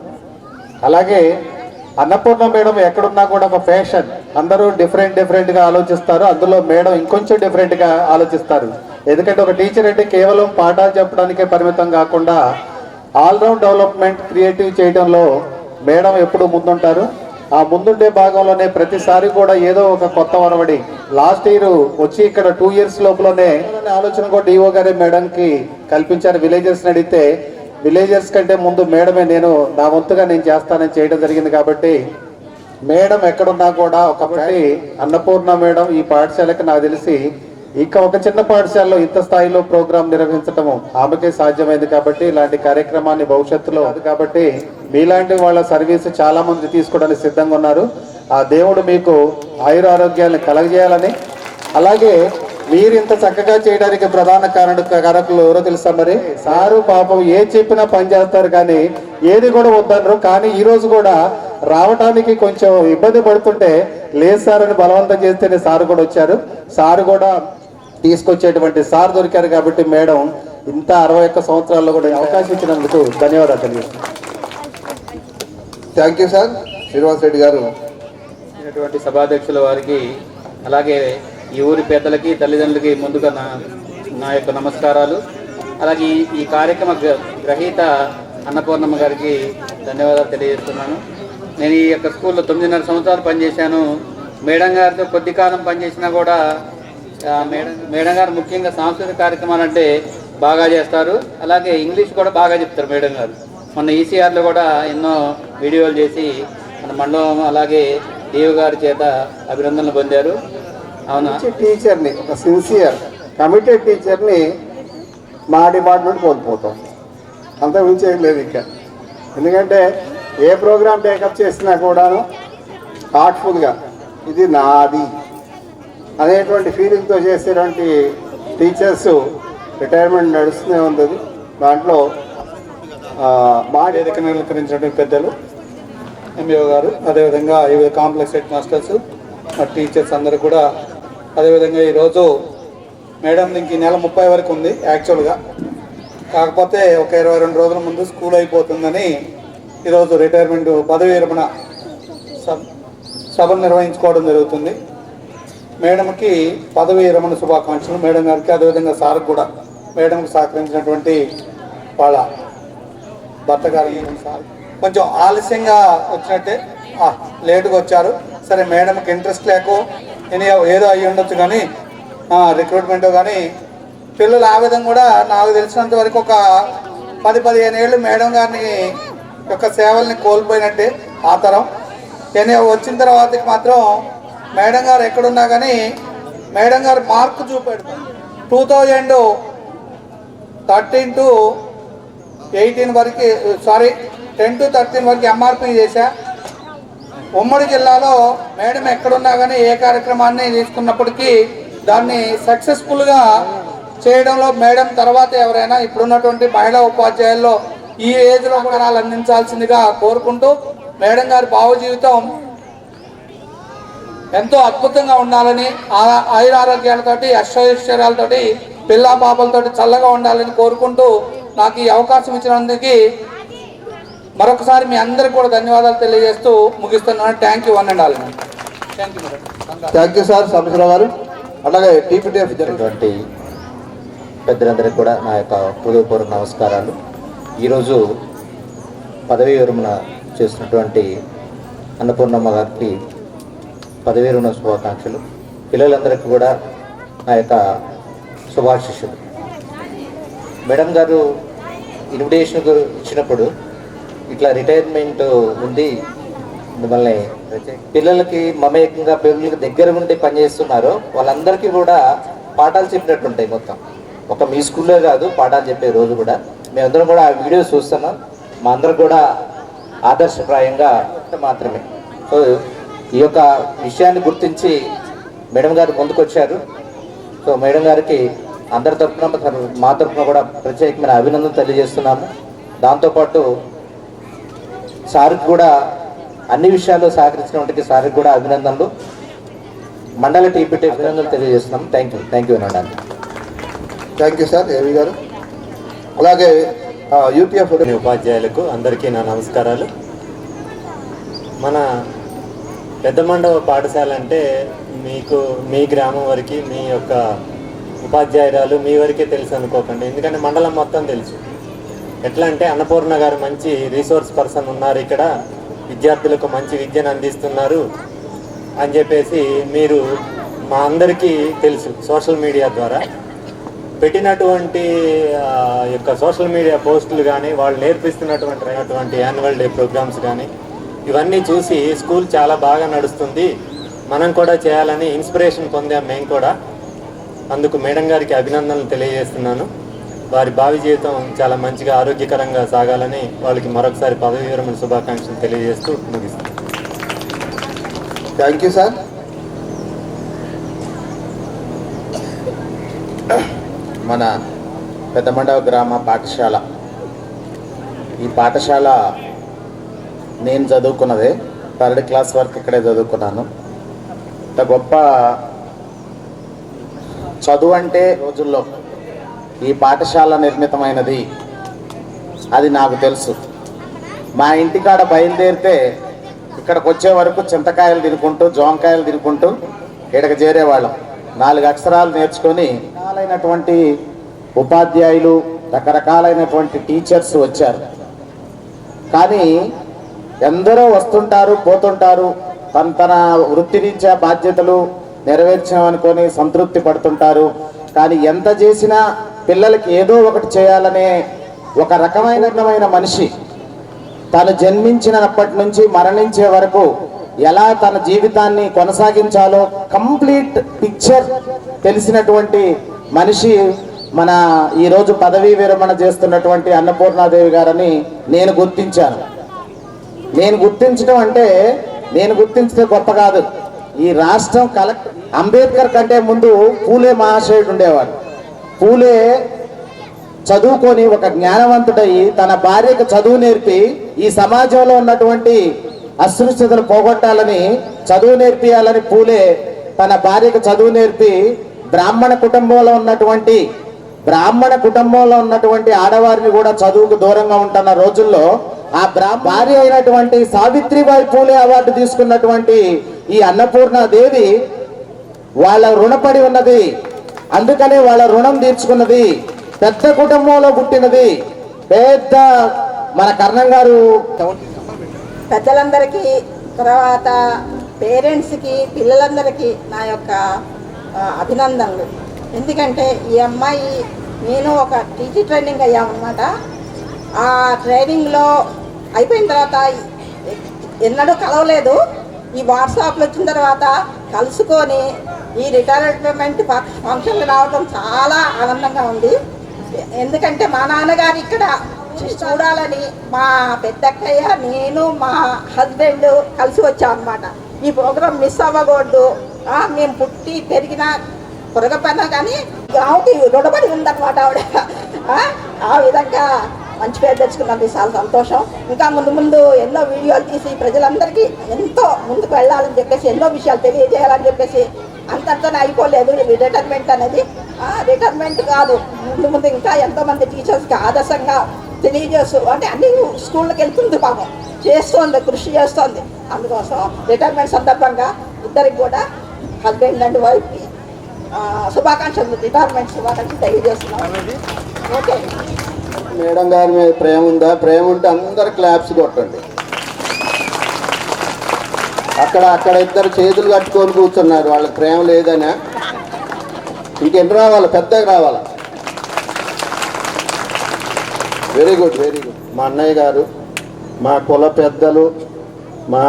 అలాగే అన్నపూర్ణ మేడం ఎక్కడున్నా కూడా ఒక ఫ్యాషన్, అందరూ డిఫరెంట్గా ఆలోచిస్తారు. అందులో మేడం ఇంకొంచెం డిఫరెంట్గా ఆలోచిస్తారు. ఎందుకంటే ఒక టీచర్ అంటే కేవలం పాఠాలు చెప్పడానికే పరిమితం కాకుండా ఆల్రౌండ్ డెవలప్మెంట్ క్రియేటివ్ చేయడంలో మేడం ఎప్పుడు ముందుంటారు. ఆ ముందుండే భాగంలోనే ప్రతిసారి కూడా ఏదో ఒక కొత్త వరవడి. లాస్ట్ ఇయర్ వచ్చి ఇక్కడ 2 years లోపలనే ఆలోచన కూడా డిఓ గారే మేడంకి కల్పించారు. విలేజర్స్ని అడిగితే విలేజర్స్ కంటే ముందు మేడమే నా వంతుగా నేను చేస్తానని చేయడం జరిగింది. కాబట్టి మేడం ఎక్కడున్నా కూడా ఒకటి అన్నపూర్ణ మేడం ఈ పాఠశాలకు నాకు తెలిసి ఇంకా ఒక చిన్న పాఠశాలలో ఇంత స్థాయిలో ప్రోగ్రాం నిర్వహించటము ఆమెకే సాధ్యమైంది. కాబట్టి ఇలాంటి కార్యక్రమాన్ని భవిష్యత్తులో కాబట్టి మీలాంటి వాళ్ళ సర్వీస్ చాలా మంది తీసుకోవడానికి సిద్ధంగా ఉన్నారు. ఆ దేవుడు మీకు ఆయురారోగ్యాలను కలగజేయాలని, అలాగే మీరు ఇంత చక్కగా చేయడానికి ప్రధాన కారకులు ఎవరో తెలుసా? మరి సారు పాపం ఏ చెప్పినా పని చేస్తారు, కానీ ఏది కూడా వద్దనరు. కానీ ఈ రోజు కూడా రావడానికి కొంచెం ఇబ్బంది పడుతుంటే లేదు సార్ అని బలవంతం చేస్తేనే సారు కూడా వచ్చారు. సారు కూడా తీసుకొచ్చేటువంటి సార్ దొరికారు. కాబట్టి మేడం ఇంత 61 సంవత్సరాల్లో కూడా అవకాశం ఇచ్చినందుకు ధన్యవాదాలు తెలియజేస్తున్నాను. Thank you sir. Srinivas Reddy గారు. సభాధ్యక్షుల వారికి, అలాగే ఈ ఊరి పెద్దలకి, తల్లిదండ్రులకి ముందుగా నా యొక్క నమస్కారాలు. అలాగే ఈ కార్యక్రమ గ్రహీత అన్నపూర్ణమ్మ గారికి ధన్యవాదాలు తెలియజేస్తున్నాను. నేను ఈ యొక్క స్కూల్లో 9.5 సంవత్సరాలు పనిచేశాను. మేడం గారితో కొద్ది కాలం పనిచేసినా కూడా మేడం గారు ముఖ్యంగా సాంస్కృతిక కార్యక్రమాలు అంటే బాగా చేస్తారు. అలాగే ఇంగ్లీష్ కూడా బాగా చెప్తారు మేడం గారు. మొన్న ఈసీఆర్లో కూడా ఎన్నో వీడియోలు చేసి మన మండలం అలాగే దేవు గారి చేత అభినందనలు పొందారు. అవునా? టీచర్ని, ఒక సిన్సియర్ కమిటెడ్ టీచర్ని మా డిపార్ట్మెంట్ కోల్పోతాం. అంత మించి ఏం లేదు ఇంకా. ఎందుకంటే ఏ ప్రోగ్రామ్ టేకప్ చేసినా కూడాను హార్ట్ఫుల్గా ఇది నాది అనేటువంటి ఫీలింగ్తో చేసేటువంటి టీచర్స్ రిటైర్మెంట్ నడుస్తూనే ఉంటుంది. దాంట్లో మా వేదికను అలంకరించినటువంటి పెద్దలు ఎంఈఓ గారు, అదేవిధంగా వివిధ కాంప్లెక్స్ హెడ్ మాస్టర్స్, మా టీచర్స్ అందరూ కూడా, అదేవిధంగా ఈరోజు మేడం ఇంక ఈ నెల 30 వరకు ఉంది యాక్చువల్గా. కాకపోతే ఒక 22 రోజుల ముందు స్కూల్ అయిపోతుందని ఈరోజు రిటైర్మెంట్ పదవి విరమణ సభను నిర్వహించుకోవడం జరుగుతుంది. మేడంకి పదవి విరమణ శుభాకాంక్షలు మేడం గారికి, అదేవిధంగా సార్కి కూడా. మేడంకి సహకరించినటువంటి వాళ్ళ భర్త గారు సార్ కొంచెం ఆలస్యంగా వచ్చినట్టే, లేటుగా వచ్చారు. సరే మేడంకి ఇంట్రెస్ట్ లేకో ఏదో అయ్యి ఉండొచ్చు, కానీ రిక్రూట్మెంట్ కానీ పిల్లలు ఆ విధంగా కూడా నాకు తెలిసినంత వరకు ఒక 10-15 ఏళ్ళు మేడం గారిని యొక్క సేవల్ని కోల్పోయినట్టే ఆ తరం. వచ్చిన తర్వాతకి మాత్రం మేడం గారు ఎక్కడున్నా కానీ మేడం గారు మార్కు చూపాడు. 2013 to 18 వరకు 10 to 13 వరకు ఎంఆర్పీ చేశా. ఉమ్మడి జిల్లాలో మేడం ఎక్కడున్నా కానీ ఏ కార్యక్రమాన్ని తీసుకున్నప్పటికీ దాన్ని సక్సెస్ఫుల్గా చేయడంలో మేడం తర్వాత ఎవరైనా ఇప్పుడున్నటువంటి మహిళా ఉపాధ్యాయుల్లో ఈ ఏజ్లో ఉపకరణాలు అందించాల్సిందిగా కోరుకుంటూ, మేడం గారి భావ జీవితం ఎంతో అద్భుతంగా ఉండాలని, ఆయురారోగ్యాలతోటి అష్టైశ్వర్యాలతోటి పిల్లా పాపలతోటి చల్లగా ఉండాలని కోరుకుంటూ నాకు ఈ అవకాశం ఇచ్చినందుకు మరొకసారి మీ అందరికీ కూడా ధన్యవాదాలు తెలియజేస్తూ ముగిస్తున్నాను. Thank you. 1 and all. Thank you madam. Thank you sir Sambasivarao గారు. అలాగే టీపీటీఎఫ్ ఇచ్చినటువంటి పెద్దలందరికీ కూడా నా యొక్క హృదయపూర్వక నమస్కారాలు. ఈరోజు పదవీ విరమణ చేసినటువంటి అన్నపూర్ణమ్మ గారికి పదవీ విరమణ శుభాకాంక్షలు. పిల్లలందరికీ కూడా నా యొక్క శుభాశిష్యులు. మేడం గారు ఇన్విటేషన్ ఇచ్చినప్పుడు ఇట్లా రిటైర్మెంట్ ఉంది, మిమ్మల్ని పిల్లలకి మమేకంగా పిల్లలకి దగ్గర ఉండి పనిచేస్తున్నారో వాళ్ళందరికీ కూడా పాఠాలు చెప్పినట్టుంటాయి. మొత్తం ఒక మీ స్కూల్లో కాదు, పాఠాలు చెప్పే రోజు కూడా మేమందరం కూడా ఆ వీడియోస్ చూస్తున్నాం. మా అందరం కూడా ఆదర్శప్రాయంగా మాత్రమే. సో ఈ యొక్క విషయాన్ని గుర్తించి మేడం గారు ముందుకొచ్చారు. సో మేడం గారికి అందరి తరఫున మా తరఫున కూడా ప్రత్యేకమైన అభినందనలు తెలియజేస్తున్నాము. దాంతోపాటు సార్కి కూడా అన్ని విషయాల్లో సహకరించినప్పటికీ సార్కి కూడా అభినందనలు. మండల టీపీటీ అభినందనలు తెలియజేస్తున్నాం. థ్యాంక్ యూ వినండి. థ్యాంక్ యూ సార్ ఏవి గారు. అలాగే యూపీఎఫ్ ఉపాధ్యాయులకు అందరికీ నా నమస్కారాలు. మన పెద్ద మండవ పాఠశాల అంటే మీకు మీ గ్రామం వరకు మీ యొక్క ఉపాధ్యాయురాలు మీ వరకే తెలుసు అనుకోకండి, ఎందుకంటే మండలం మొత్తం తెలుసు. ఎట్లా అంటే అన్నపూర్ణ గారు మంచి రిసోర్స్ పర్సన్ ఉన్నారు, ఇక్కడ విద్యార్థులకు మంచి విద్యను అందిస్తున్నారు అని చెప్పేసి మీరు మా అందరికీ తెలుసు. సోషల్ మీడియా ద్వారా పెట్టినటువంటి యొక్క సోషల్ మీడియా పోస్టులు కానీ, వాళ్ళు నేర్పిస్తున్నటువంటి యాన్యువల్ డే ప్రోగ్రామ్స్ కానీ, ఇవన్నీ చూసి స్కూల్ చాలా బాగా నడుస్తుంది, మనం కూడా చేయాలని ఇన్స్పిరేషన్ పొందాం మేము కూడా. అందుకు మేడం గారికి అభినందనలు తెలియజేస్తున్నాను. వారి భావి జీవితం చాలా మంచిగా ఆరోగ్యకరంగా సాగాలని వాళ్ళకి మరొకసారి పదవి విరమణ శుభాకాంక్షలు తెలియజేస్తూ ముగిస్తాను. Thank you sir. మన పెద్దమండవ గ్రామ పాఠశాల, ఈ పాఠశాల నేను చదువుకున్నదే, 3rd క్లాస్ వరకు ఇక్కడే చదువుకున్నాను. ఇంత గొప్ప చదువు అంటే రోజుల్లో ఈ పాఠశాల నిర్మితమైనది అది నాకు తెలుసు. మా ఇంటికాడ బయలుదేరితే ఇక్కడికి వచ్చే వరకు చింతకాయలు తినుకుంటూ జోంకాయలు తినుకుంటూ ఇక్కడికి చేరేవాళ్ళం. 4 అక్షరాలు నేర్చుకొని రకరకాలైనటువంటి ఉపాధ్యాయులు, రకరకాలైనటువంటి టీచర్స్ వచ్చారు. కానీ ఎందరో వస్తుంటారు పోతుంటారు, తన వృత్తిరీత్యా బాధ్యతలు నెరవేర్చామనుకొని సంతృప్తి పడుతుంటారు. కానీ ఎంత చేసినా పిల్లలకి ఏదో ఒకటి చేయాలనే ఒక రకమైన మనిషి తను జన్మించినప్పటి నుంచి మరణించే వరకు ఎలా తన జీవితాన్ని కొనసాగించాలో కంప్లీట్ పిక్చర్ తెలిసినటువంటి మనిషి మన ఈరోజు పదవీ విరమణ చేస్తున్నటువంటి అన్నపూర్ణాదేవి గారని నేను గుర్తించాను. నేను గుర్తించడం అంటే నేను గుర్తించడం గొప్ప కాదు. ఈ రాష్ట్రం అంబేద్కర్ కంటే ముందు పూలే మహాశయుడు ఉండేవాడు. పూలే చదువుకొని ఒక జ్ఞానవంతుడయి తన భార్యకు చదువు నేర్పి ఈ సమాజంలో ఉన్నటువంటి అస్పృశ్యతలు పోగొట్టాలని, చదువు నేర్పియాలని పూలే తన భార్యకు చదువు నేర్పి బ్రాహ్మణ కుటుంబంలో ఉన్నటువంటి ఆడవారిని కూడా చదువుకు దూరంగా ఉంటున్న రోజుల్లో ఆ భార్య అయినటువంటి సావిత్రిబాయి పూలే అవార్డు తీసుకున్నటువంటి ఈ అన్నపూర్ణాదేవి వాళ్ళ రుణపడి ఉన్నది. అందుకనే వాళ్ళ రుణం తీర్చుకున్నది. పెద్ద కుటుంబంలో పుట్టినది. పెద్ద మన కర్ణం గారు పెద్దలందరికీ, తర్వాత పేరెంట్స్కి, పిల్లలందరికీ నా యొక్క అభినందనలు. ఎందుకంటే ఈ అమ్మాయి, నేను ఒక టీచర్ ట్రైనింగ్ అయ్యామన్నమాట. ఆ ట్రైనింగ్లో అయిపోయిన తర్వాత ఎన్నడూ కలవలేదు. ఈ వాట్సాప్లో వచ్చిన తర్వాత కలుసుకొని ఈ రిటైర్మెంట్ ఫంక్షన్కి రావడం చాలా ఆనందంగా ఉంది. ఎందుకంటే మా నాన్నగారు ఇక్కడ చూడాలని మా పెద్దక్కయ్య, నేను, మా హస్బెండ్ కలిసి వచ్చాం అన్నమాట. ఈ ప్రోగ్రాం మిస్ అవ్వకూడదు. మేము పుట్టి పెరిగిన పొరగపైనా కానీ గావుకి రుణపడి ఉందన్నమాట ఆవిడ. ఆ విధంగా మంచి పేరు తెచ్చుకున్నది, చాలా సంతోషం. ఇంకా ముందు ఎన్నో వీడియోలు తీసి ప్రజలందరికీ ఎంతో ముందుకు వెళ్ళాలని చెప్పేసి, ఎన్నో విషయాలు తెలియజేయాలని చెప్పేసి అంతటితోనే అయిపోలేదు రిటైర్మెంట్ అనేది. రిటైర్మెంట్ కాదు, ముందు ఇంకా ఎంతోమంది టీచర్స్కి ఆదర్శంగా తెలియజేస్తూ, అంటే అన్ని స్కూళ్ళకి వెళ్తుంది, పాపం చేస్తోంది, కృషి చేస్తోంది. అందుకోసం రిటైర్మెంట్ సందర్భంగా ఇద్దరికి కూడా హస్బెండ్ అండ్ వైఫ్కి శుభాకాంక్షలు, రిటైర్మెంట్ శుభాకాంక్షలు తెలియజేస్తున్నాం. ఓకే. మేడం గారి మీద ప్రేమ ఉందా? ప్రేమ ఉంటే అందరు క్లాప్స్ కొట్టండి. అక్కడ ఇద్దరు చేతులు కట్టుకొని కూర్చున్నారు, వాళ్ళకి ప్రేమ లేదనా? ఇంకెన్ని రావాలి? పెద్దగా రావాలా? Very good, very good. మా అన్నయ్య గారు, మా కుల పెద్దలు, మా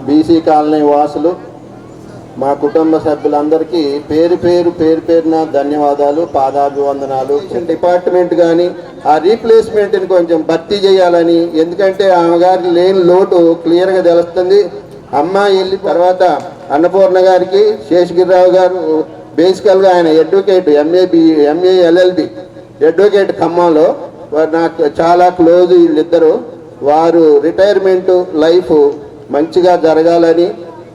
బీసీ కాలనీ వాసులు, మా కుటుంబ సభ్యులందరికీ పేరున ధన్యవాదాలు, పాదాభివందనాలు. డిపార్ట్మెంట్ కానీ ఆ రీప్లేస్మెంట్ని కొంచెం భర్తీ చేయాలని, ఎందుకంటే ఆమె గారికి లేని లోటు క్లియర్గా తెలుస్తుంది. అమ్మాయి వెళ్ళి తర్వాత అన్నపూర్ణ గారికి శేషగిరిరావు గారు బేసికల్గా ఆయన అడ్వకేట్, ఎంఏ LLB అడ్వకేట్ ఖమ్మంలో. నాకు చాలా క్లోజ్ వీళ్ళిద్దరు. వారు రిటైర్మెంట్ లైఫ్ మంచిగా జరగాలని,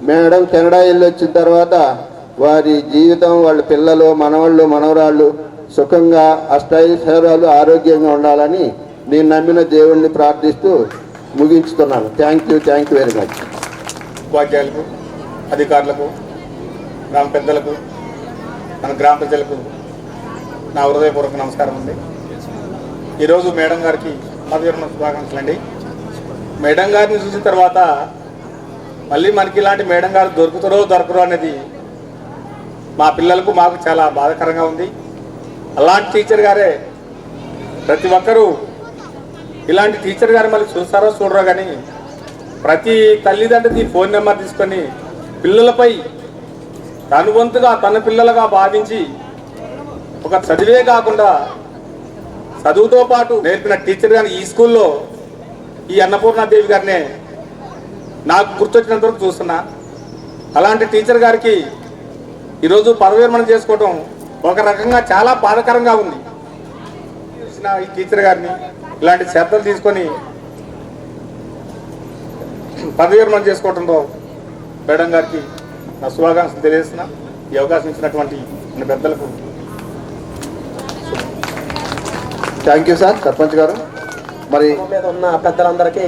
మేడం కెనడా వెళ్ళి వచ్చిన తర్వాత వారి జీవితం, వాళ్ళ పిల్లలు, మనవాళ్ళు, మనవరాళ్ళు సుఖంగా అష్టైశ్వర్యాలు ఆరోగ్యంగా ఉండాలని నేను నమ్మిన దేవుణ్ణి ప్రార్థిస్తూ ముగించుతున్నాను. Thank you very much. ఉపాధ్యాయులకు, అధికారులకు, గ్రామ పెద్దలకు, మన గ్రామ ప్రజలకు నా హృదయపూర్వక నమస్కారం ఉంది. ఈరోజు మేడం గారికి పదవిరమణ శుభాకాంక్షలు అండి. మేడం గారిని చూసిన తర్వాత మళ్ళీ మనకి ఇలాంటి మేడం గారు దొరకరో అనేది మా పిల్లలకు, మాకు చాలా బాధాకరంగా ఉంది. అలాంటి టీచర్ గారే ప్రతి ఒక్కరూ ఇలాంటి టీచర్ గారు మళ్ళీ చూస్తారో చూడరో కానీ ప్రతి తల్లిదండ్రులకి ఫోన్ నెంబర్ తీసుకొని పిల్లలపై తను వంతుగా తన పిల్లలుగా భావించి ఒక చదివే కాకుండా చదువుతో పాటు నేర్పిన టీచర్ గారిని ఈ స్కూల్లో ఈ అన్నపూర్ణాదేవి గారినే నాకు గుర్తొచ్చినంత వరకు చూస్తున్నా. అలాంటి టీచర్ గారికి ఈరోజు పదవి విరమణ చేసుకోవడం ఒక రకంగా చాలా బాధాకరంగా ఉంది. ఈ టీచర్ గారిని ఇలాంటి శ్రద్ధలు తీసుకొని పదవి విరమణ చేసుకోవడంతో మేడం గారికి నా శుభాకాంక్షలు తెలియజేస్తున్నా. ఈ అవకాశం ఇచ్చినటువంటి మన పెద్దలకు థ్యాంక్ యూ సార్. సర్పంచ్ గారు మరి మీద ఉన్న పెద్దలందరికీ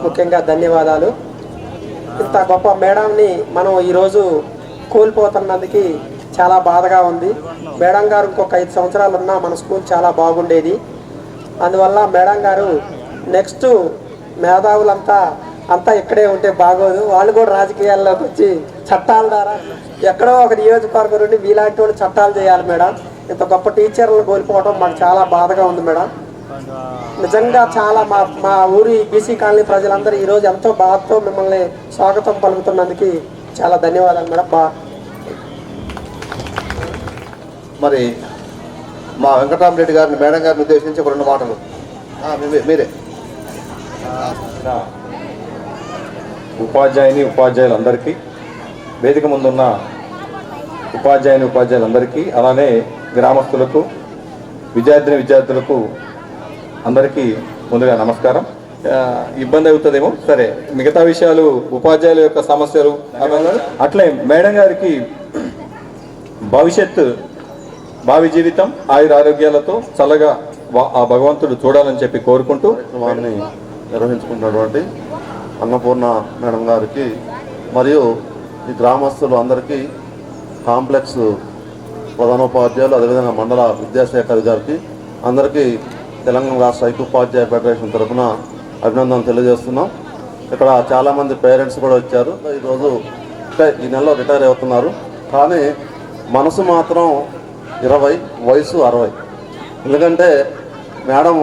ముఖ్యంగా ధన్యవాదాలు. ఇంత గొప్ప మేడంని మనం ఈరోజు కోల్పోతున్నందుకు చాలా బాధగా ఉంది. మేడం గారు ఇంకొక 5 సంవత్సరాలు ఉన్నా మన స్కూల్ చాలా బాగుండేది. అందువల్ల మేడం గారు నెక్స్ట్ మేధావులంతా ఇక్కడే ఉంటే బాగోదు. వాళ్ళు కూడా రాజకీయాల్లోకి వచ్చి చట్టాల ద్వారా ఎక్కడో ఒక నియోజకవర్గం నుండి మీలాంటి వాళ్ళు చట్టాలు చేయాలి మేడం. ఇంత గొప్ప టీచర్లు కోల్పోవడం మాకు చాలా బాధగా ఉంది మేడం. నిజంగా చాలా మా ఊరి బీసీ కాలనీ ప్రజలందరూ ఈరోజు ఎంతో బాధతో మిమ్మల్ని స్వాగతం పలుకుతున్నందుకు చాలా ధన్యవాదాలు మేడం. మరి మా వెంకటరామరెడ్డి గారిని, మేడం గారిని ఉద్దేశించి ఒక 2 మాటలు మీరే. ఉపాధ్యాయులందరికీ, వేదిక ముందున్న ఉపాధ్యాయులందరికీ, అలానే గ్రామస్తులకు, విద్యార్థులకు అందరికీ ముందుగా నమస్కారం. ఇబ్బంది అవుతుందేమో, సరే మిగతా విషయాలు ఉపాధ్యాయుల యొక్క సమస్యలు అట్లే మేడం గారికి భావి జీవితం ఆయురారోగ్యాలతో చల్లగా ఆ భగవంతుడు చూడాలని చెప్పి కోరుకుంటూ వారిని నిర్వహించుకున్నటువంటి అన్నపూర్ణ మేడం గారికి మరియు ఈ గ్రామస్తులు అందరికీ, కాంప్లెక్స్ ప్రధానోపాధ్యాయులు, అదేవిధంగా మండల విద్యాశాఖ గారికి అందరికీ తెలంగాణ రాష్ట్ర ఐక్యోపాధ్యాయ ఫెడరేషన్ తరఫున అభినందనలు తెలియజేస్తున్నాం. ఇక్కడ చాలామంది పేరెంట్స్ కూడా వచ్చారు. ఈరోజు ఈ నెలలో రిటైర్ అవుతున్నారు. కానీ మనసు మాత్రం 20, వయసు 60. ఎందుకంటే మేడం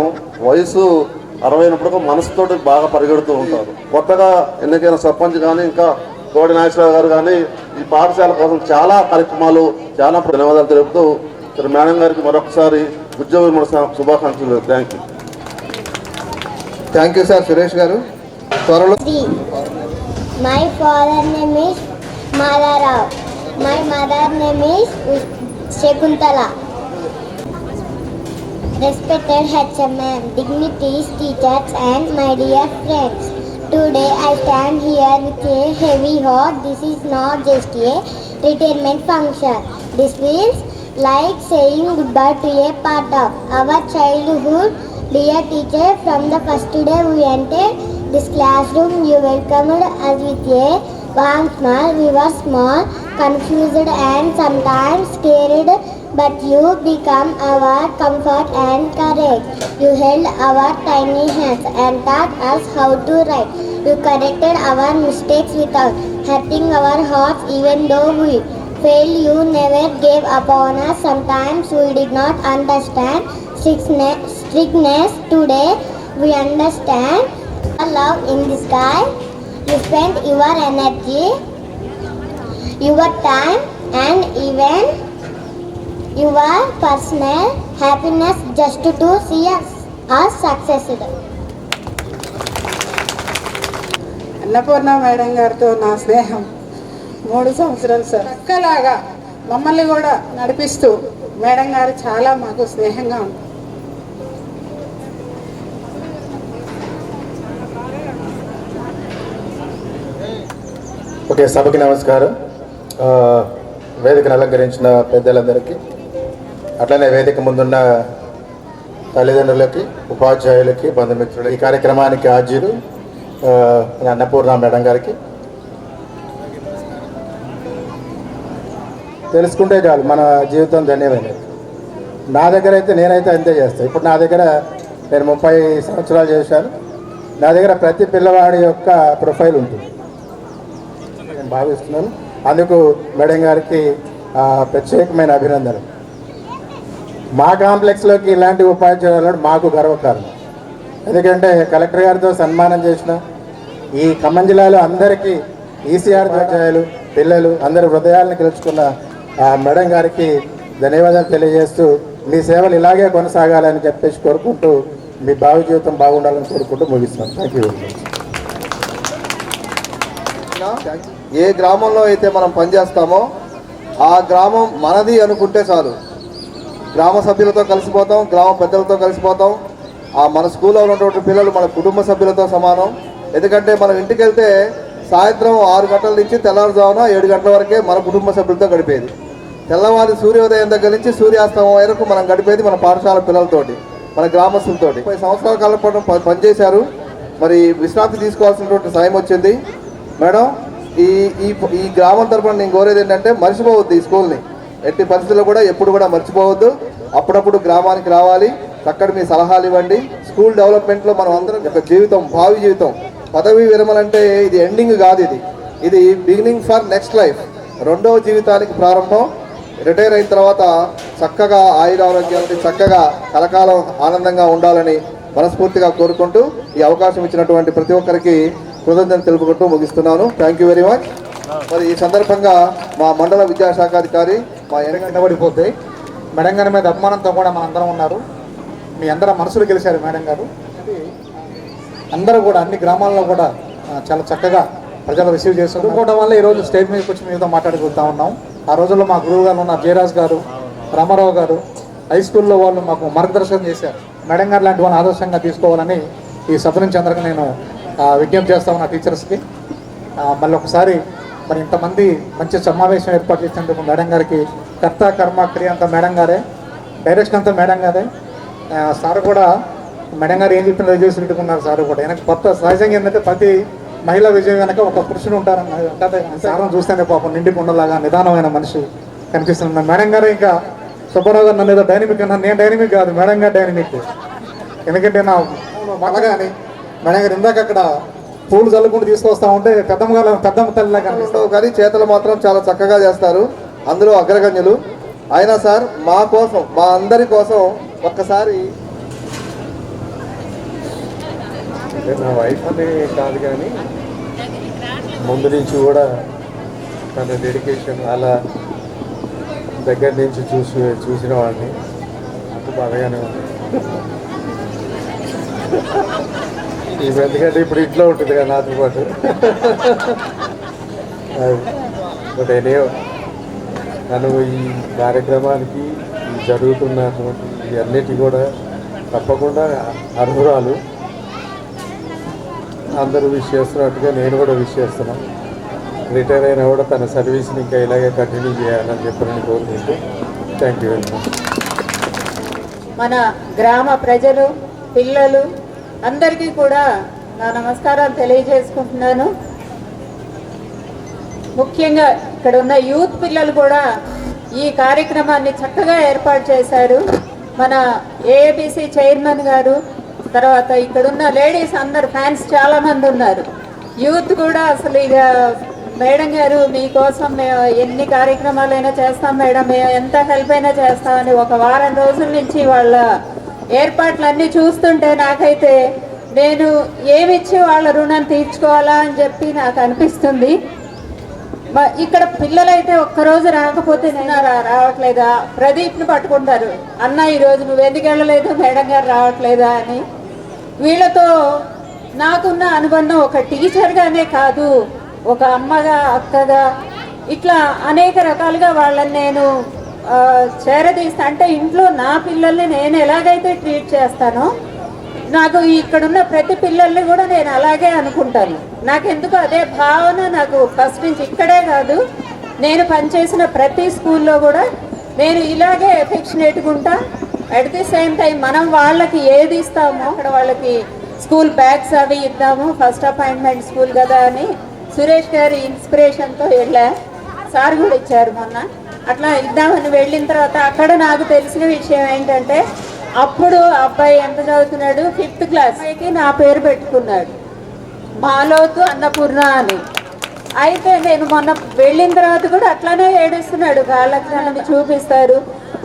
వయసు 60 అయినప్పుడు మనసుతోటి బాగా పరిగెడుతూ ఉంటారు. కొత్తగా ఎన్నికైన సర్పంచ్ కానీ, ఇంకా కోడి నాగేశ్వరరావు గారు కానీ ఈ పాఠశాల కోసం చాలా కార్యక్రమాలు, చాలా ధన్యవాదాలు తెలుపుతూ మేడం గారికి మరొకసారి ఉద్యోగ శుభాకాంక్షలు. Thank you sir. Suresh garu త్వరలో. My father name is Malarao. My mother name is Shakuntala. Respected HMM, dignitaries, teachers and my dear friends. Today I stand here with a heavy heart. This is not just a retirement function. This feels like saying goodbye to a part of our childhood. Dear teacher, from the first day we entered this classroom, you welcomed us with a warm smile. We were small, confused and sometimes scared, but you became our comfort and courage. You held our tiny hands and taught us how to write. You corrected our mistakes without hurting our hearts. Even though we failed, you never gave up on us. Sometimes we did not understand strictness. Today we understand love in the sky. You spent your energy, your time and even your personal happiness just to see us successful. Annapurna madam గారితో నా స్నేహం 3 సంవత్సరాలు sir. అక్కలాగా మమ్మల్ని కూడా నడిపిస్తూ madam గారు చాలా మాకు స్నేహంగా ఉంది. ఓకే, సభకి నమస్కారం. వేదికను అలంకరించిన పెద్దలందరికీ, అట్లనే వేదిక ముందున్న తల్లిదండ్రులకి, ఉపాధ్యాయులకి, బంధుమిత్రులకి, ఈ కార్యక్రమానికి ఆర్జీలు అన్నపూర్ణ మేడం గారికి. తెలుసుకుంటే చాలు మన జీవితం ధన్యమైనది. నా దగ్గర అయితే నేనైతే అంతే చేస్తాను. ఇప్పుడు నా దగ్గర నేను 30 సంవత్సరాలు చేశాను. నా దగ్గర ప్రతి పిల్లవాడి యొక్క ప్రొఫైల్ ఉంటుంది, నేను భావిస్తున్నాను. అందుకు మేడం గారికి ప్రత్యేకమైన అభినందనలు. మా కాంప్లెక్స్లోకి ఇలాంటి ఉపాధ్యాయులు మాకు గర్వకారణం. ఎందుకంటే కలెక్టర్ గారితో సన్మానం చేసిన ఈ ఖమ్మం జిల్లాలో అందరికీ ఈసీఆర్ ఉపాధ్యాయులు, పిల్లలు అందరి హృదయాలను గెలుచుకున్న మేడం గారికి ధన్యవాదాలు తెలియజేస్తూ, మీ సేవలు ఇలాగే కొనసాగాలని చెప్పేసి కోరుకుంటూ, మీ భావి జీవితం బాగుండాలని కోరుకుంటూ ముగిస్తాను. Thank you very much. ఏ గ్రామంలో అయితే మనం పనిచేస్తామో ఆ గ్రామం మనది అనుకుంటే చాలు. గ్రామ సభ్యులతో కలిసిపోతాం, గ్రామ పెద్దలతో కలిసిపోతాం. మన స్కూల్లో ఉన్నటువంటి పిల్లలు మన కుటుంబ సభ్యులతో సమానం. ఎందుకంటే మనం ఇంటికి వెళ్తే సాయంత్రం 6 గంటల నుంచి తెల్లవారుజామున 7 గంటల వరకే మన కుటుంబ సభ్యులతో గడిపేది. తెల్లవారి సూర్యోదయం దగ్గర నుంచి సూర్యాస్తమం వరకు మనం గడిపేది మన పాఠశాల పిల్లలతోటి, మన గ్రామస్తులతోటి. 10 సంవత్సరాల కాలం పాటు పనిచేశారు. మరి విశ్రాంతి తీసుకోవాల్సినటువంటి సమయం వచ్చింది. మేడం, ఈ ఈ గ్రామం తరఫున నేను కోరేది ఏంటంటే, మర్చిపోవద్దు ఈ స్కూల్ని. ఎట్టి పరిస్థితుల్లో కూడా ఎప్పుడు కూడా మర్చిపోవద్దు. అప్పుడప్పుడు గ్రామానికి రావాలి, అక్కడ మీ సలహాలు ఇవ్వండి. స్కూల్ డెవలప్మెంట్లో మనం అందరం యొక్క జీవితం, భావి జీవితం, పదవీ విరమణ అంటే ఇది ఎండింగ్ కాదు, ఇది బిగినింగ్ ఫర్ నెక్స్ట్ లైఫ్, రెండవ జీవితానికి ప్రారంభం. రిటైర్ అయిన తర్వాత చక్కగా ఆయురారోగ్యాలని, చక్కగా కలకాలం ఆనందంగా ఉండాలని మనస్ఫూర్తిగా కోరుకుంటూ ఈ అవకాశం ఇచ్చినటువంటి ప్రతి ఒక్కరికి కృతజ్ఞతలు తెలుపుకుంటూ ముగిస్తున్నాను. Thank you very much. మరి ఈ సందర్భంగా మా మండల విద్యాశాఖాధికారి మా ఎండబడిపోతే మేడం గారి మీద అభిమానంతో కూడా మనందరం ఉన్నారు. మీ అందరూ మనసులు గెలిచారు మేడం గారు. అందరూ కూడా అన్ని గ్రామాల్లో కూడా చాలా చక్కగా ప్రజలు రిసీవ్ చేసుకోవడం వల్ల ఈరోజు స్టేజ్ మీదకి వచ్చి మీతో మాట్లాడుకుంటా ఉన్నాం. ఆ రోజుల్లో మా గురువు గారు ఉన్న జయరాజ్ గారు, రామారావు గారు హై స్కూల్లో వాళ్ళు మాకు మార్గదర్శనం చేశారు. మేడం గారు లాంటి వాళ్ళని ఆదర్శంగా తీసుకోవాలని ఈ సభ నుంచి అందరికీ నేను విజ్ఞప్తి చేస్తా ఉన్నా టీచర్స్కి. మళ్ళీ ఒకసారి మరి ఇంతమంది మంచి సమావేశం ఏర్పాటు చేసినందుకు మేడం గారికి కర్త కర్మ క్రియ అంతా మేడం గారే, డైరెక్షన్ అంతా మేడం గారే. సార్ కూడా మేడం గారు ఏం చెప్పిన రిజర్వేషన్ పెట్టుకున్నారు. సార్ కూడా వెనక కొత్త సహజంగా ఏంటంటే ప్రతి మహిళా విజయం వెనక ఒక పురుషుడు ఉంటారని అంటే సారం చూస్తేనే పాపం నిండి కొండలాగా నిదానమైన మనిషి కనిపిస్తుంది. మేడం గారు ఇంకా సుబ్బారావు గారు నన్ను ఏదో డైనమిక్ అన్నా, నేను డైనమిక్ కాదు, మేడం గారు డైనమిక్. ఎందుకంటే నా బాగా అని మేడం గారు ఇందాక అక్కడ పూలు చల్లుకుంటూ తీసుకొస్తా ఉంటే పెద్దమ్మ తల్లిలా కనిపిస్తావు, కానీ చేతలు మాత్రం చాలా చక్కగా చేస్తారు, అందులో అగ్రగణ్యులు. అయినా సార్ మా కోసం, మా అందరి కోసం ఒక్కసారి నా వైఫ్ అనే కాదు కానీ ముందు నుంచి కూడా తన డెడికేషన్ అలా దగ్గర నుంచి చూసిన వాడిని నాకు బాగానే ఉంది. ఎందుకంటే ఇప్పుడు ఇంట్లో ఉంటుంది కదా నాతో పాటు. బట్ ఎనియో నన్ను ఈ కార్యక్రమానికి జరుగుతున్నటువంటి ఇవన్నిటి కూడా తప్పకుండా అర్హురాలు. అందరూ విష్ చేస్తున్నట్టుగా నేను కూడా విష్ చేస్తున్నాను. రిటైర్ అయినా కూడా తన సర్వీస్ని ఇంకా ఇలాగే కంటిన్యూ చేయాలని చెప్పని కోరుకుంటూ థ్యాంక్ యూ వెరీ మచ్. మన గ్రామ ప్రజలు, పిల్లలు అందరికీ కూడా నా నమస్కారాలు తెలియజేసుకుంటున్నాను. ముఖ్యంగా ఇక్కడ ఉన్న యూత్ పిల్లలు కూడా ఈ కార్యక్రమాన్ని చక్కగా ఏర్పాటు చేశారు. మన ఏఏబిసి చైర్మన్ గారు, తర్వాత ఇక్కడున్న లేడీస్ అందరు ఫ్యాన్స్ చాలామంది ఉన్నారు. యూత్ కూడా అసలు ఇక మేడం గారు మీకోసం మేము ఎన్ని కార్యక్రమాలైనా చేస్తాం మేడం, మేము ఎంత హెల్ప్ అయినా చేస్తామని ఒక వారం రోజుల నుంచి వాళ్ళ ఏర్పాట్లన్నీ చూస్తుంటే నాకైతే నేను ఏమిచ్చి వాళ్ళ రుణం తీర్చుకోవాలా అని చెప్పి నాకు అనిపిస్తుంది. ఇక్కడ పిల్లలైతే ఒక్కరోజు రాకపోతే రావట్లేదా, ప్రదీప్ని పట్టుకుంటారు, అన్న ఈరోజు నువ్వు ఎందుకు వెళ్ళలేదు, మేడం గారు రావట్లేదా అని. వీళ్ళతో నాకున్న అనుబంధం ఒక టీచర్గానే కాదు, ఒక అమ్మగా, అక్కగా, ఇట్లా అనేక రకాలుగా వాళ్ళని నేను చేరదీస్తా. అంటే ఇంట్లో నా పిల్లల్ని నేను ఎలాగైతే ట్రీట్ చేస్తానో నాకు ఇక్కడున్న ప్రతి పిల్లల్ని కూడా నేను అలాగే అనుకుంటాను. నాకెందుకు అదే భావన నాకు ఫస్ట్ నుంచి, ఇక్కడే కాదు నేను పనిచేసిన ప్రతి స్కూల్లో కూడా నేను ఇలాగే ఎఫెక్షనేట్గా ఉంటా. అట్ ది సేమ్ టైం మనం వాళ్ళకి ఏది ఇస్తామో అక్కడ వాళ్ళకి స్కూల్ బ్యాగ్స్ అవి ఇద్దాము, ఫస్ట్ అపాయింట్మెంట్ స్కూల్ కదా అని సురేష్ గారి ఇన్స్పిరేషన్తో వెళ్ళా. సార్ కూడా ఇచ్చారు మొన్న. అట్లా ఇద్దామని వెళ్ళిన తర్వాత అక్కడ నాకు తెలిసిన విషయం ఏంటంటే, అప్పుడు అబ్బాయి ఎంత చదువుతున్నాడు, 5th క్లాస్కి నా పేరు పెట్టుకున్నాడు, మాలోతు అన్నపూర్ణ అని. అయితే నేను మొన్న వెళ్ళిన తర్వాత కూడా అట్లానే ఏడుస్తున్నాడు. కాళ్ళకి చూపిస్తారు,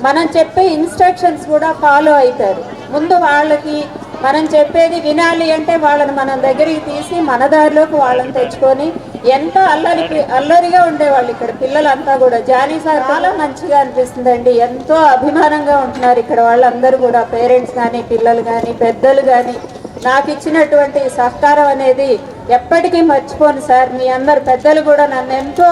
మనం చెప్పే ఇన్స్ట్రక్షన్స్ కూడా ఫాలో అవుతారు. ముందు వాళ్ళకి మనం చెప్పేది వినాలి అంటే వాళ్ళని మనం దగ్గరికి తీసి మన దారిలోకి వాళ్ళని తెచ్చుకొని, ఎంత అల్లరిగా ఉండేవాళ్ళు ఇక్కడ పిల్లలంతా కూడా. జానీ సార్ చాలా మంచిగా అనిపిస్తుందండి, ఎంతో అభిమానంగా ఉంటున్నారు ఇక్కడ వాళ్ళందరూ కూడా, పేరెంట్స్ కానీ పిల్లలు కానీ పెద్దలు కానీ. నాకు ఇచ్చినటువంటి సహకారం అనేది ఎప్పటికీ మర్చిపోను సార్. మీ అందరు పెద్దలు కూడా నన్ను ఎంతో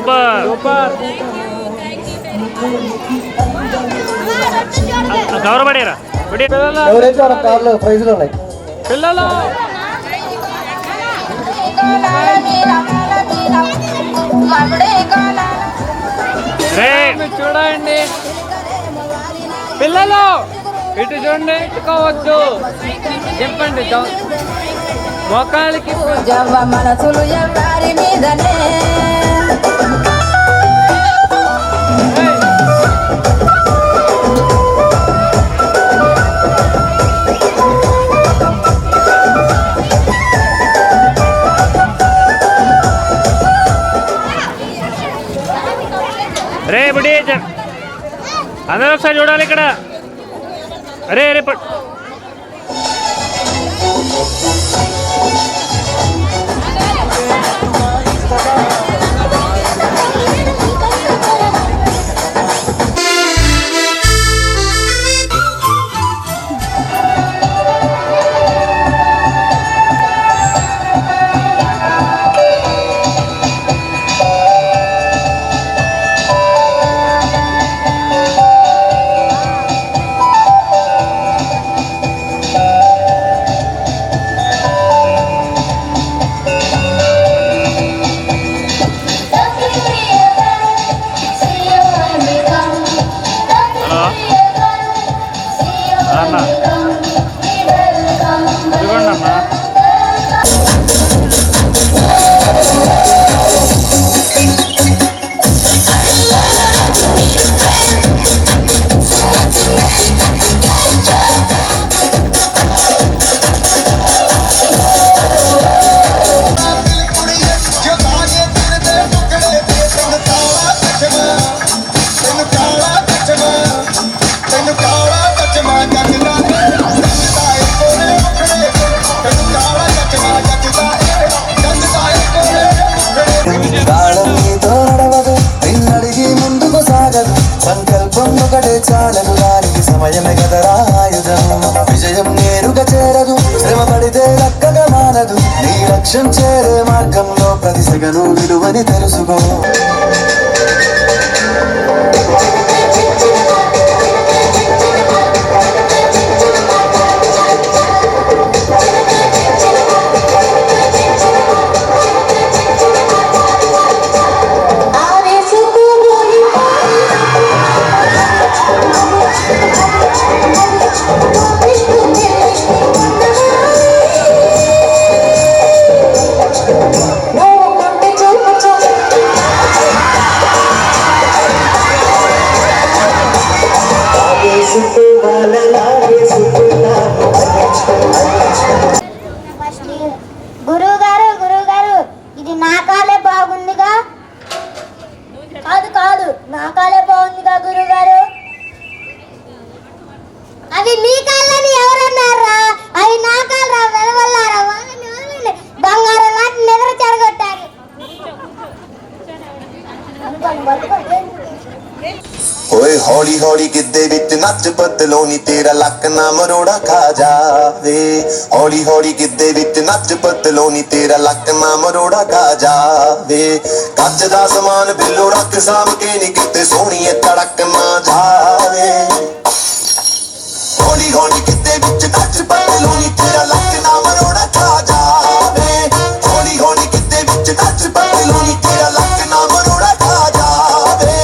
సూపర్ కవర్ పడేరా ఎవరైతే మన కార్లో ప్రైజ్లు ఉన్నాయి పిల్లలు చూడండి పిల్లలు ఇటు చూడండి ఇట్టుకోవద్దు చెప్పండి మొక్కలకి మనసులు ఎవరి మీదనే రే బుడి అందరూ ఒకసారి చూడాలి ఇక్కడ అరే అరే సంకల్పం ఒకటే చాలదు దానికి సమయమే కదరా ఆయుధం విజయం నేరుగా చేరదు శ్రమ పడితే లక్కగా మానదు నీ లక్ష్యం చేరే మార్గంలో ప్రతి సెగను విలువని తెలుసుకో గురువుగారు ఇది నా కాలే బాగుందిగా కాదు నా కాలే బాగుందిగా గురువుగారు అవి మీ కాళ్ళని ఎవరన్నారా అవి నా కాళ్ళరా వెలవల్లారా బంగారం లాంటి నిద్ర చెడగొట్టారు ਓਏ ਹੌਲੀ ਹੌਲੀ ਗਿੱਧੇ ਵਿੱਚ ਨੱਚ ਬਦਲੋਂ ਨੀ ਤੇਰਾ ਲੱਕ ਨਾ ਮਰੋੜਾ ਖਾ ਜਾਵੇ ਹੌਲੀ ਹੌਲੀ ਗਿੱਧੇ ਵਿੱਚ ਨੱਚ ਬਦਲੋਂ ਨੀ ਤੇਰਾ ਲੱਕ ਨਾ ਮਰੋੜਾ ਖਾ ਜਾਵੇ ਕੱਚ ਦਾ ਸਮਾਨ ਬਿੱਲੋ ਰੱਖ ਸਾਂਭ ਕੇ ਨੀ ਕਿਤੇ ਸੋਹਣੀਏ ਤੜਕ ਨਾ ਜਾਵੇ ਹੌਲੀ ਹੌਲੀ ਗਿੱਧੇ ਵਿੱਚ ਨੱਚ ਬਦਲੋਂ ਨੀ ਤੇਰਾ ਲੱਕ ਨਾ ਮਰੋੜਾ ਖਾ ਜਾਵੇ ਹੌਲੀ ਹੌਲੀ ਗਿੱਧੇ ਵਿੱਚ ਨੱਚ ਬਦਲੋਂ ਨੀ ਤੇਰਾ ਲੱਕ ਨਾ ਮਰੋੜਾ ਖਾ ਜਾਵੇ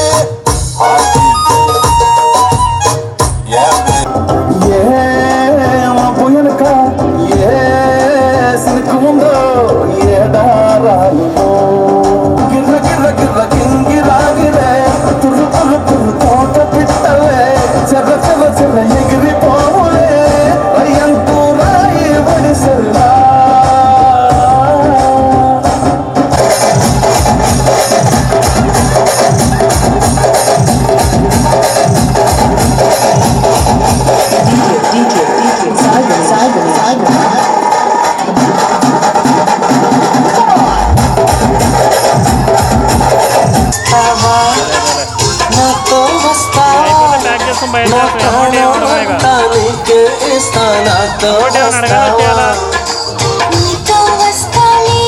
నీతో వస్తాలే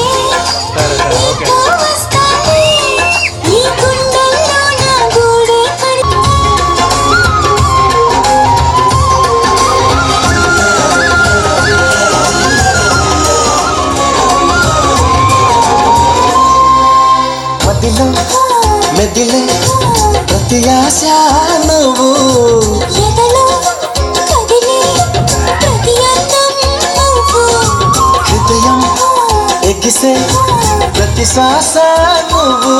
ప్రతి ఆశ నువ్వు హృదయం ఎగిసే ప్రతి శ్వాస నువ్వు